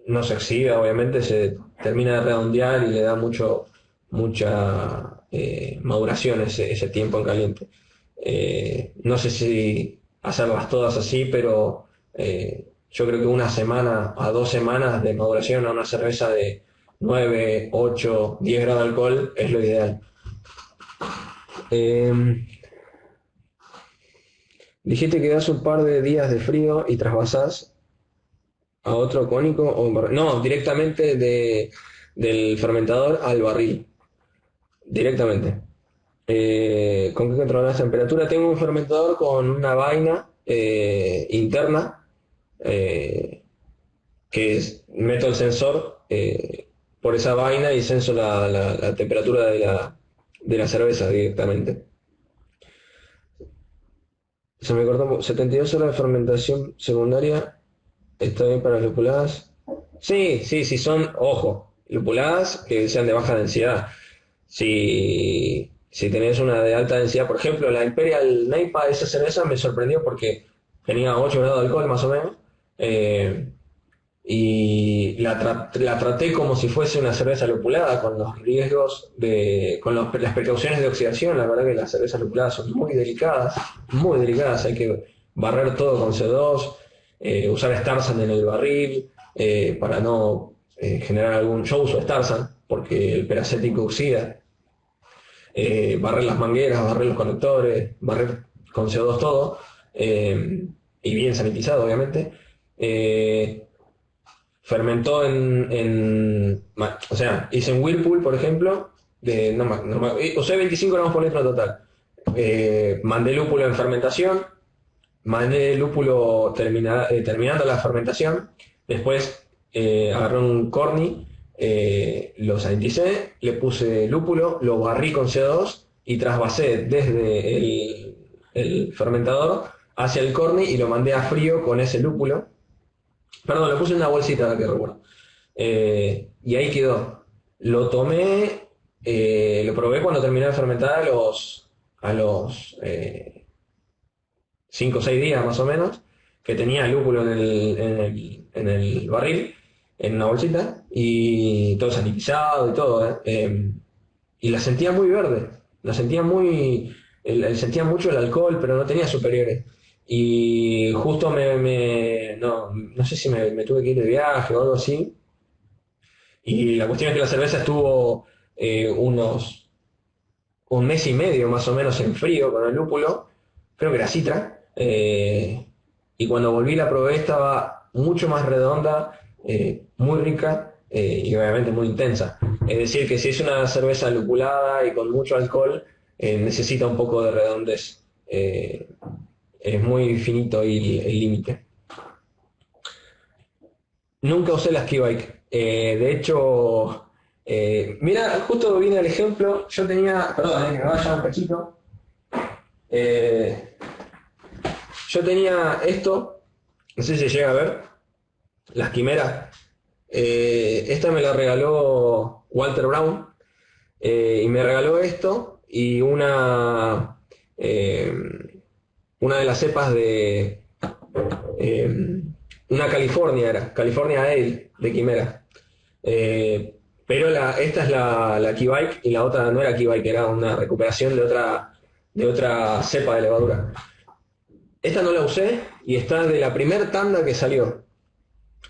no se oxida, obviamente, se termina de redondear y le da mucha maduración ese tiempo en caliente. No sé si hacerlas todas así, pero yo creo que 1 semana a 2 semanas de maduración a una cerveza de 9, 8, 10 grados de alcohol es lo ideal. Dijiste que das un par de días de frío y trasvasás a otro cónico o un barril. No, directamente del fermentador al barril. Directamente. ¿Con qué controlas la temperatura? Tengo un fermentador con una vaina interna, meto el sensor por esa vaina y censo la temperatura de la cerveza directamente. Se me cortó. 72 horas de fermentación secundaria. ¿Está bien para las lupuladas? Sí, son, ojo, lupuladas que sean de baja densidad. Si tenés una de alta densidad, por ejemplo, la Imperial Neipa, esa cerveza me sorprendió porque tenía 8 grados de alcohol más o menos, y la traté como si fuese una cerveza lupulada, con los riesgos las precauciones de oxidación. La verdad que las cervezas lupuladas son muy delicadas, hay que barrer todo con CO2, usar Starzan en el barril, para no generar yo uso Starzan porque el peracético oxida. Barrer las mangueras, barrer los conectores, barrer con CO2 todo, y bien sanitizado obviamente. Fermentó o sea, hice en Whirlpool, por ejemplo, usé 25 gramos por litro total. Mandé lúpulo en fermentación, mandé lúpulo terminando la fermentación, después agarré un corny lo saniticé, le puse lúpulo, lo barrí con CO2 y trasvasé desde el fermentador hacia el corny y lo mandé a frío con ese lúpulo. Perdón, lo puse en una bolsita, ahora que recuerdo. Y ahí quedó. Lo tomé, lo probé cuando terminé de fermentar a los 5 o 6 días más o menos, que tenía el lúpulo en el barril, en una bolsita, y todo sanitizado y todo, y la sentía muy verde, la sentía sentía mucho el alcohol, pero no tenía superiores. Y justo no sé si me tuve que ir de viaje o algo así, y la cuestión es que la cerveza estuvo un mes y medio más o menos en frío con el lúpulo, creo que era Citra, y cuando volví la probé estaba mucho más redonda, muy rica y obviamente muy intensa. Es decir, que si es una cerveza lupulada y con mucho alcohol, necesita un poco de redondez. Es muy finito el límite. Nunca usé la ski bike. De hecho, mira, justo viene el ejemplo. Yo tenía, perdón, que me vaya un cachito. Yo tenía esto, no sé si se llega a ver, las quimeras. Esta me la regaló Walter Brown, y me regaló esto y una de las cepas de una California Ale de quimera. Pero esta es la Key Bike y la otra no era Key Bike, era una recuperación de otra cepa de levadura. Esta no la usé y está de la primer tanda que salió.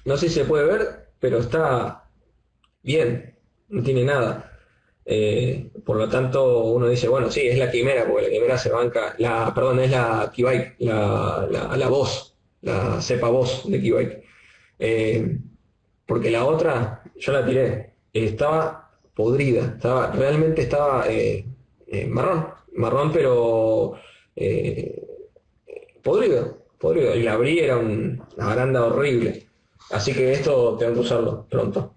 No sé si se puede ver, pero está bien, no tiene nada. Por lo tanto, uno dice, bueno, sí, es la quimera, porque la quimera se banca, perdón, es la Key-Bike, la Boss, la cepa Boss de Key-Bike. Porque la otra, yo la tiré, estaba podrida, realmente estaba marrón, pero podrido, y la abrí, era una baranda horrible. Así que esto tengo que usarlo pronto.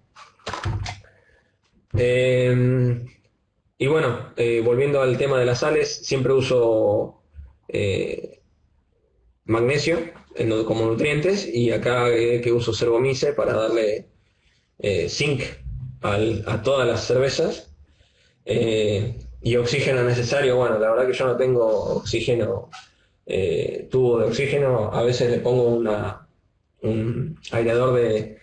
Y bueno, volviendo al tema de las sales, siempre uso magnesio como nutrientes, y acá que uso Cervomice para darle zinc a todas las cervezas, y oxígeno necesario. Bueno, la verdad que yo no tengo oxígeno, tubo de oxígeno. A veces le pongo un aireador de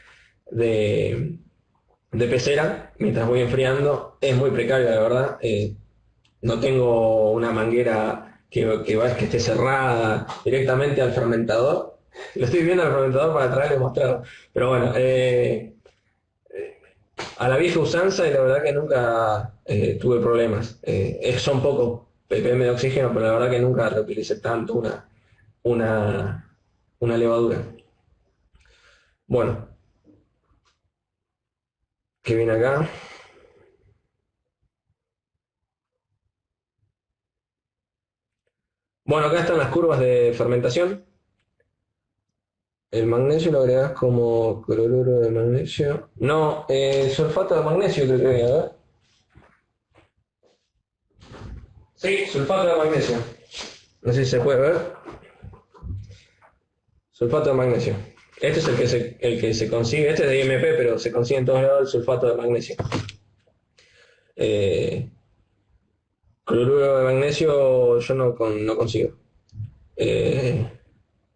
pecera mientras voy enfriando. Es muy precario, la verdad. No tengo una manguera que esté cerrada directamente al fermentador. Lo estoy viendo al fermentador para traerle y mostrar. Pero bueno, a la vieja usanza, y la verdad que nunca tuve problemas. Son pocos ppm de oxígeno, pero la verdad que nunca reutilicé tanto una levadura. Bueno, ¿qué viene acá? Bueno, acá están las curvas de fermentación. El magnesio lo agregas como cloruro de magnesio. No, sulfato de magnesio creo que, a ver. Sí, sulfato de magnesio. No sé si se puede ver. Sulfato de magnesio. Este es el que se consigue. Este es de IMP, pero se consigue en todos lados el sulfato de magnesio. Cloruro de magnesio yo no consigo.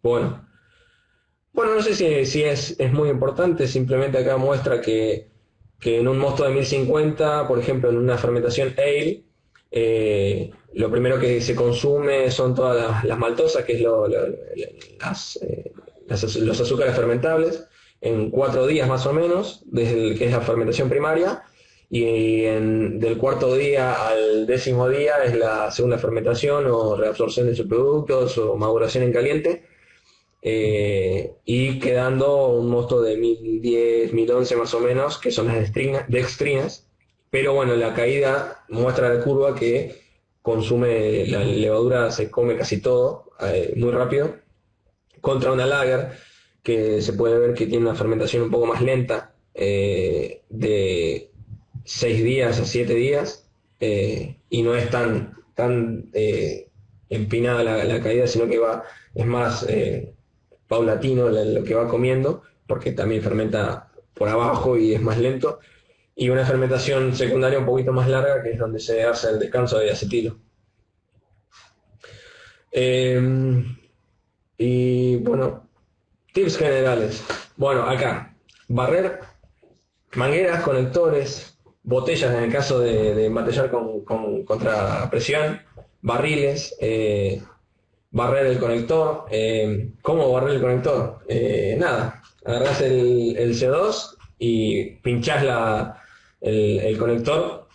Bueno, no sé si es muy importante. Simplemente acá muestra que en un mosto de 1050, por ejemplo, en una fermentación ale, lo primero que se consume son todas las maltosas, que es los azúcares fermentables, en 4 días más o menos, desde que es la fermentación primaria, y del cuarto día al 10º día es la segunda fermentación o reabsorción de subproductos o maduración en caliente, y quedando un mosto de 1010, 1011 más o menos, que son las dextrinas. Pero bueno, la caída muestra la curva que la levadura se come casi todo muy rápido, contra una lager que se puede ver que tiene una fermentación un poco más lenta, de 6 días a 7 días, y no es tan empinada la caída, sino que es más paulatino lo que va comiendo, porque también fermenta por abajo y es más lento, y una fermentación secundaria un poquito más larga, que es donde se hace el descanso de acetilo. Y bueno, tips generales. Bueno, acá, barrer mangueras, conectores, botellas en el caso de embotellar contra presión, barriles, barrer el conector. ¿Cómo barrer el conector? Nada, agarrás el CO2 y pinchás el conector,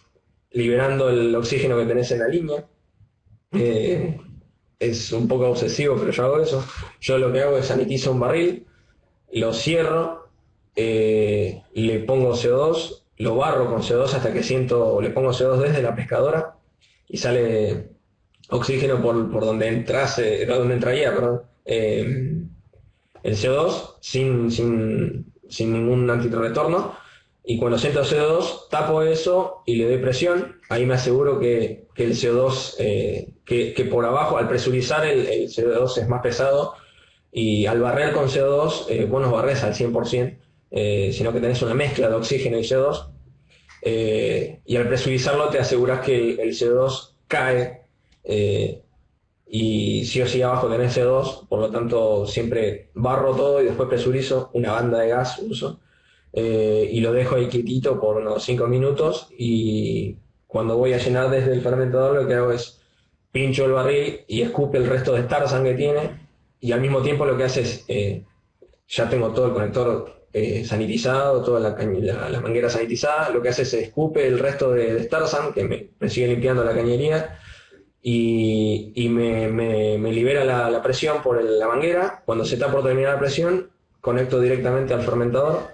liberando el oxígeno que tenés en la línea. Es un poco obsesivo, pero yo hago eso. Yo lo que hago es sanitizo un barril, lo cierro, le pongo CO2, lo barro con CO2 hasta que le pongo CO2 desde la pescadora y sale oxígeno por donde entraría, perdón, el CO2 sin ningún antirretorno. Y cuando siento CO2, tapo eso y le doy presión. Ahí me aseguro que el CO2, que por abajo, al presurizar, el CO2 es más pesado. Y al barrer con CO2, vos no barres al 100%, sino que tenés una mezcla de oxígeno y CO2. Y al presurizarlo te aseguras que el CO2 cae, y sí o sí abajo tenés CO2, por lo tanto siempre barro todo y después presurizo, una banda de gas uso, y lo dejo ahí quietito por unos 5 minutos, y cuando voy a llenar desde el fermentador lo que hago es pincho el barril y escupe el resto de Starzan que tiene, y al mismo tiempo lo que hace es, ya tengo todo el conector sanitizado, toda la manguera sanitizada, lo que hace es escupe el resto de Starzan, que me sigue limpiando la cañería, y me libera la presión por la manguera. Cuando se está por terminar la presión, conecto directamente al fermentador,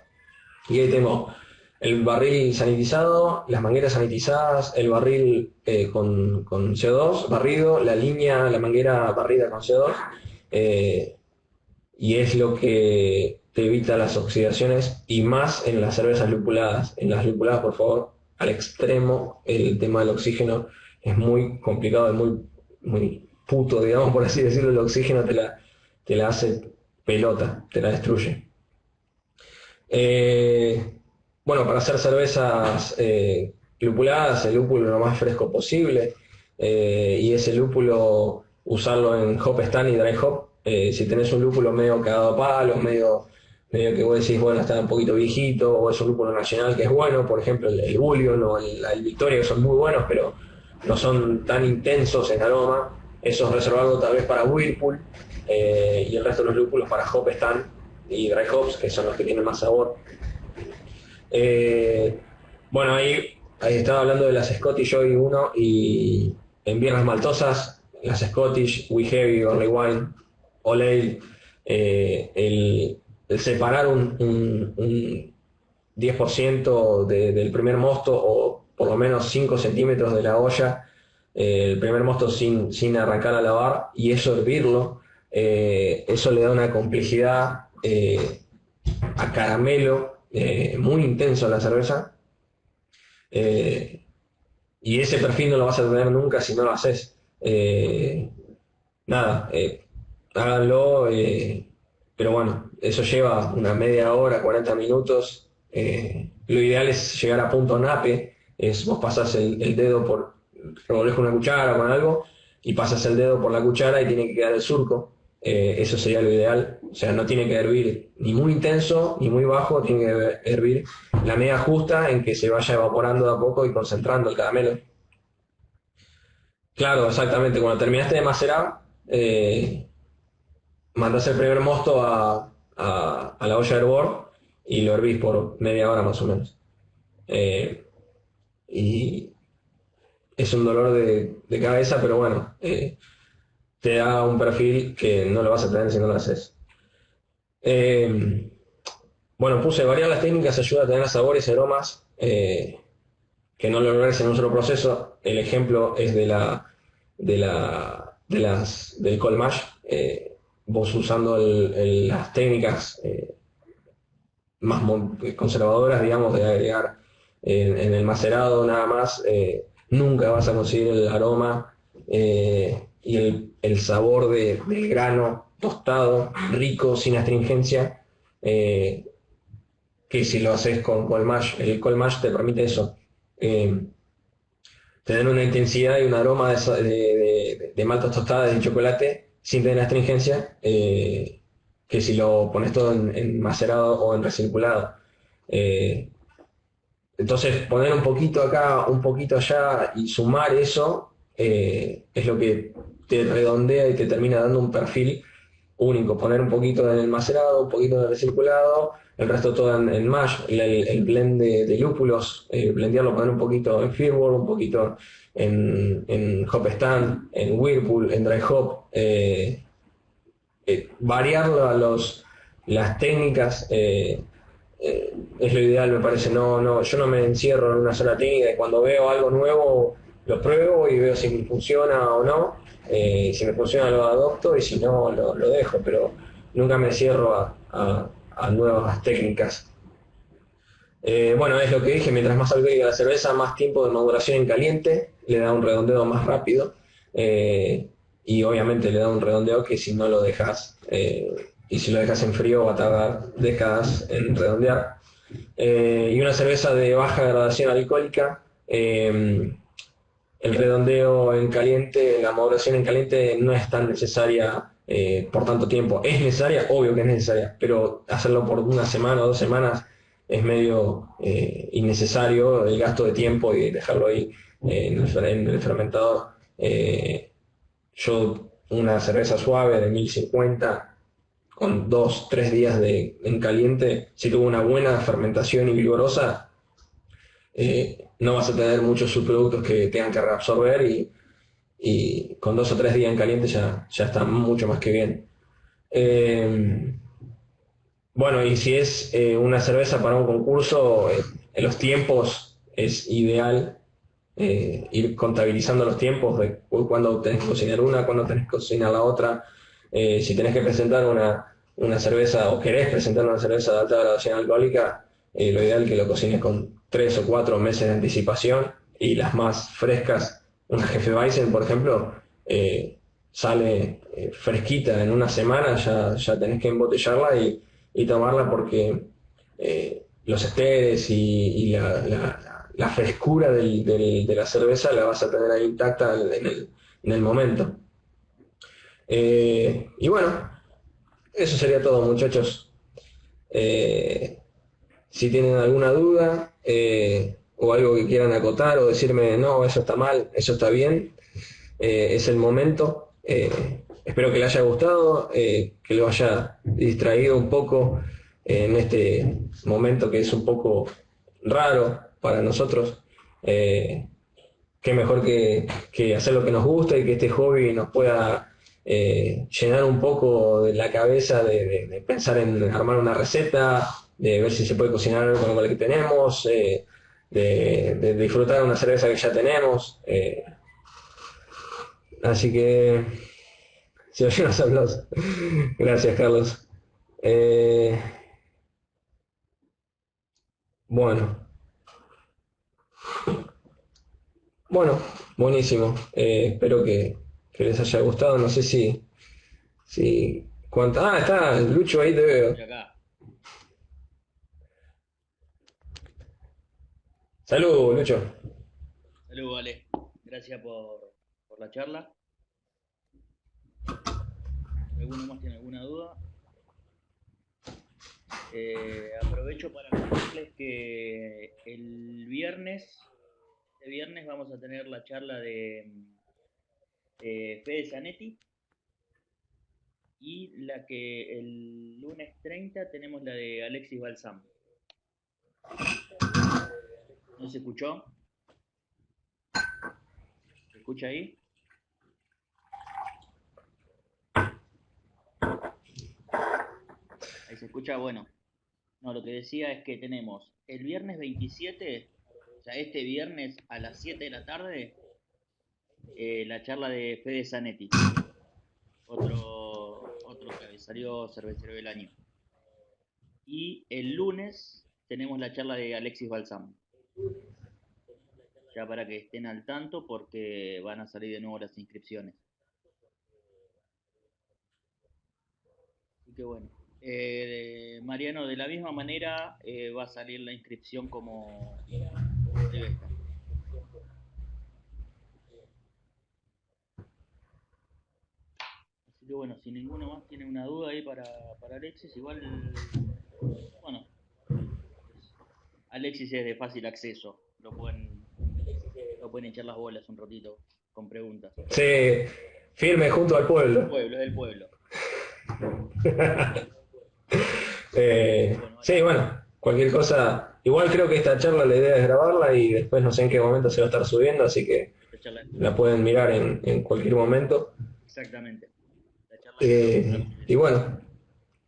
y ahí tengo el barril sanitizado, las mangueras sanitizadas, el barril con CO2 barrido, la manguera barrida con CO2, y es lo que te evita las oxidaciones, y más en las cervezas lupuladas. En las lupuladas, por favor, al extremo, el tema del oxígeno es muy complicado, es muy puto, digamos, por así decirlo. El oxígeno te la hace pelota, te la destruye. Bueno, para hacer cervezas lupuladas, el lúpulo lo más fresco posible, y ese lúpulo usarlo en hop stand y dry hop. Si tenés un lúpulo medio cagado a palos, medio que vos decís, bueno, está un poquito viejito, o es un lúpulo nacional que es bueno, por ejemplo el Bullion o el Victoria, que son muy buenos, pero no son tan intensos en aroma, esos reservados tal vez para Whirlpool, y el resto de los lúpulos para hop stand y dry hops, que son los que tienen más sabor. Bueno, ahí estaba hablando de las Scottish Joy 1, y en birras maltosas, las Scottish, We Heavy, Barley Wine, All Ale, el separar un 10% del primer mosto, o por lo menos 5 centímetros de la olla, el primer mosto sin arrancar a lavar, y eso hervirlo, eso le da una complejidad a caramelo muy intenso a la cerveza, y ese perfil no lo vas a tener nunca si no lo haces. Nada, háganlo, pero bueno, eso lleva una media hora, 40 minutos. Lo ideal es llegar a punto nape, vos pasás el dedo revolvés con una cuchara o con algo, y pasas el dedo por la cuchara y tiene que quedar el surco. Eso sería lo ideal, o sea, no tiene que hervir ni muy intenso ni muy bajo, tiene que hervir la media justa, en que se vaya evaporando de a poco y concentrando el caramelo. Claro, exactamente, cuando terminaste de macerar, mandás el primer mosto a la olla de hervor y lo hervís por media hora más o menos. Y es un dolor de cabeza, pero bueno, te da un perfil que no lo vas a tener si no lo haces. Bueno, puse variar las técnicas ayuda a tener sabores y aromas que no lo logres en un solo proceso. El ejemplo es del cold mash. Vos usando las técnicas más conservadoras, digamos, de agregar en el macerado nada más, nunca vas a conseguir el aroma y el sabor del grano tostado, rico, sin astringencia, eh, que si lo haces con cold mash. El cold mash te permite eso, eh, tener una intensidad y un aroma de maltas tostadas de chocolate sin tener astringencia, que si lo pones todo en macerado o en recirculado. Eh, entonces, poner un poquito acá, un poquito allá y sumar eso es lo que te redondea y te termina dando un perfil único. Poner un poquito en el macerado, un poquito en el recirculado, el resto todo en mash, el blend de lúpulos, blendearlo, poner un poquito en firewall, un poquito en hop stand, en whirlpool, en dry hop, variar las técnicas. Es lo ideal, me parece. Yo no me encierro en una sola técnica y cuando veo algo nuevo lo pruebo y veo si me funciona o no. Si me funciona lo adopto y si no lo dejo, pero nunca me cierro a nuevas técnicas. Bueno, es lo que dije, mientras más alcohólica la cerveza, más tiempo de maduración en caliente, le da un redondeo más rápido y obviamente le da un redondeo que si no lo dejas y si lo dejas en frío va a tardar décadas en redondear. Y una cerveza de baja gradación alcohólica, el redondeo en caliente, la maduración en caliente no es tan necesaria por tanto tiempo. Es necesaria, obvio que es necesaria, pero hacerlo por una semana o 2 semanas es medio innecesario el gasto de tiempo y dejarlo ahí en el fermentador. Yo una cerveza suave de 1050 con 2, 3 días en caliente, si tuvo una buena fermentación y vigorosa, no vas a tener muchos subproductos que tengan que reabsorber y con 2 o 3 días en caliente ya está mucho más que bien. Bueno, y si es una cerveza para un concurso, en los tiempos es ideal ir contabilizando los tiempos de cuándo tenés que cocinar una, cuándo tenés que cocinar la otra. Si tenés que presentar una cerveza o querés presentar una cerveza de alta graduación alcohólica, lo ideal es que lo cocines con 3 o 4 meses de anticipación y las más frescas, una Hefeweizen, por ejemplo, sale fresquita en una semana, ya tenés que embotellarla y tomarla porque los esteres y la frescura de la cerveza la vas a tener ahí intacta en el momento. Y bueno, eso sería todo, muchachos. Eh, si tienen alguna duda o algo que quieran acotar o decirme, no, eso está mal, eso está bien, es el momento. Espero que les haya gustado, que lo haya distraído un poco en este momento que es un poco raro para nosotros. Qué mejor que hacer lo que nos gusta y que este hobby nos pueda llenar un poco de la cabeza de pensar en armar una receta, de ver si se puede cocinar algo con lo que tenemos, de disfrutar una cerveza que ya tenemos. Así que se oyen los aplausos. Gracias, Carlos. Eh, bueno, bueno, buenísimo. Espero que les haya gustado. No sé si cuánto. Ah, está Lucho, ahí te veo. Estoy acá. Salud, Lucho. Saludos, Ale. Gracias por la charla. Si alguno más tiene alguna duda, aprovecho para contarles que este viernes vamos a tener la charla de Fede Zanetti y la que el lunes 30 tenemos la de Alexis Balsam. ¿No se escuchó? ¿Se escucha ahí? Ahí se escucha, bueno. No, lo que decía es que tenemos el viernes 27, o sea, este viernes a las 7 de la tarde, la charla de Fede Zanetti, otro que salió cervecero del año. Y el lunes tenemos la charla de Alexis Balsam. Ya para que estén al tanto porque van a salir de nuevo las inscripciones. Así que bueno. Mariano, de la misma manera va a salir la inscripción como debe estar. Así que bueno, si ninguno más tiene una duda ahí para Alexis, igual, bueno, Alexis es de fácil acceso, lo pueden echar las bolas un ratito con preguntas. Sí, firme junto al pueblo. Es del pueblo. Sí, bueno, cualquier cosa. Igual creo que esta charla la idea es grabarla y después no sé en qué momento se va a estar subiendo, así que la pueden mirar en cualquier momento. Exactamente. Y bueno,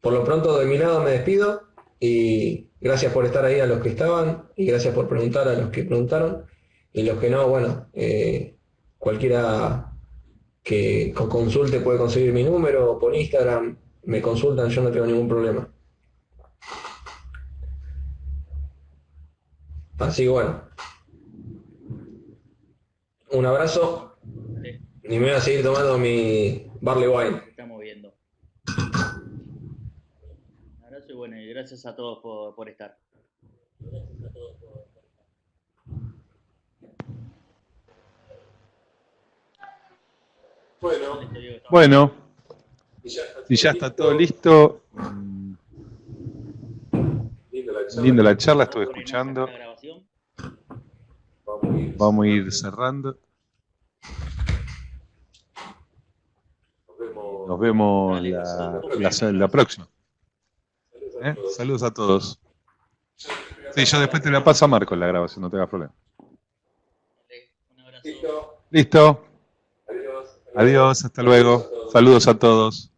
por lo pronto de mi lado me despido y gracias por estar ahí a los que estaban y gracias por preguntar a los que preguntaron y los que no, bueno, cualquiera que consulte puede conseguir mi número por Instagram, me consultan, yo no tengo ningún problema. Así que bueno, un abrazo y me voy a seguir tomando mi barley wine. Estamos viendo. Un abrazo y bueno, y gracias a todos por estar. Bueno, si ya está todo listo, linda la charla, estuve escuchando. Vamos a ir cerrando. Nos vemos la próxima. Saludos a todos. Sí, yo después te la paso a Marco la grabación, no te hagas problema. Listo. Adiós, hasta luego. Saludos a todos.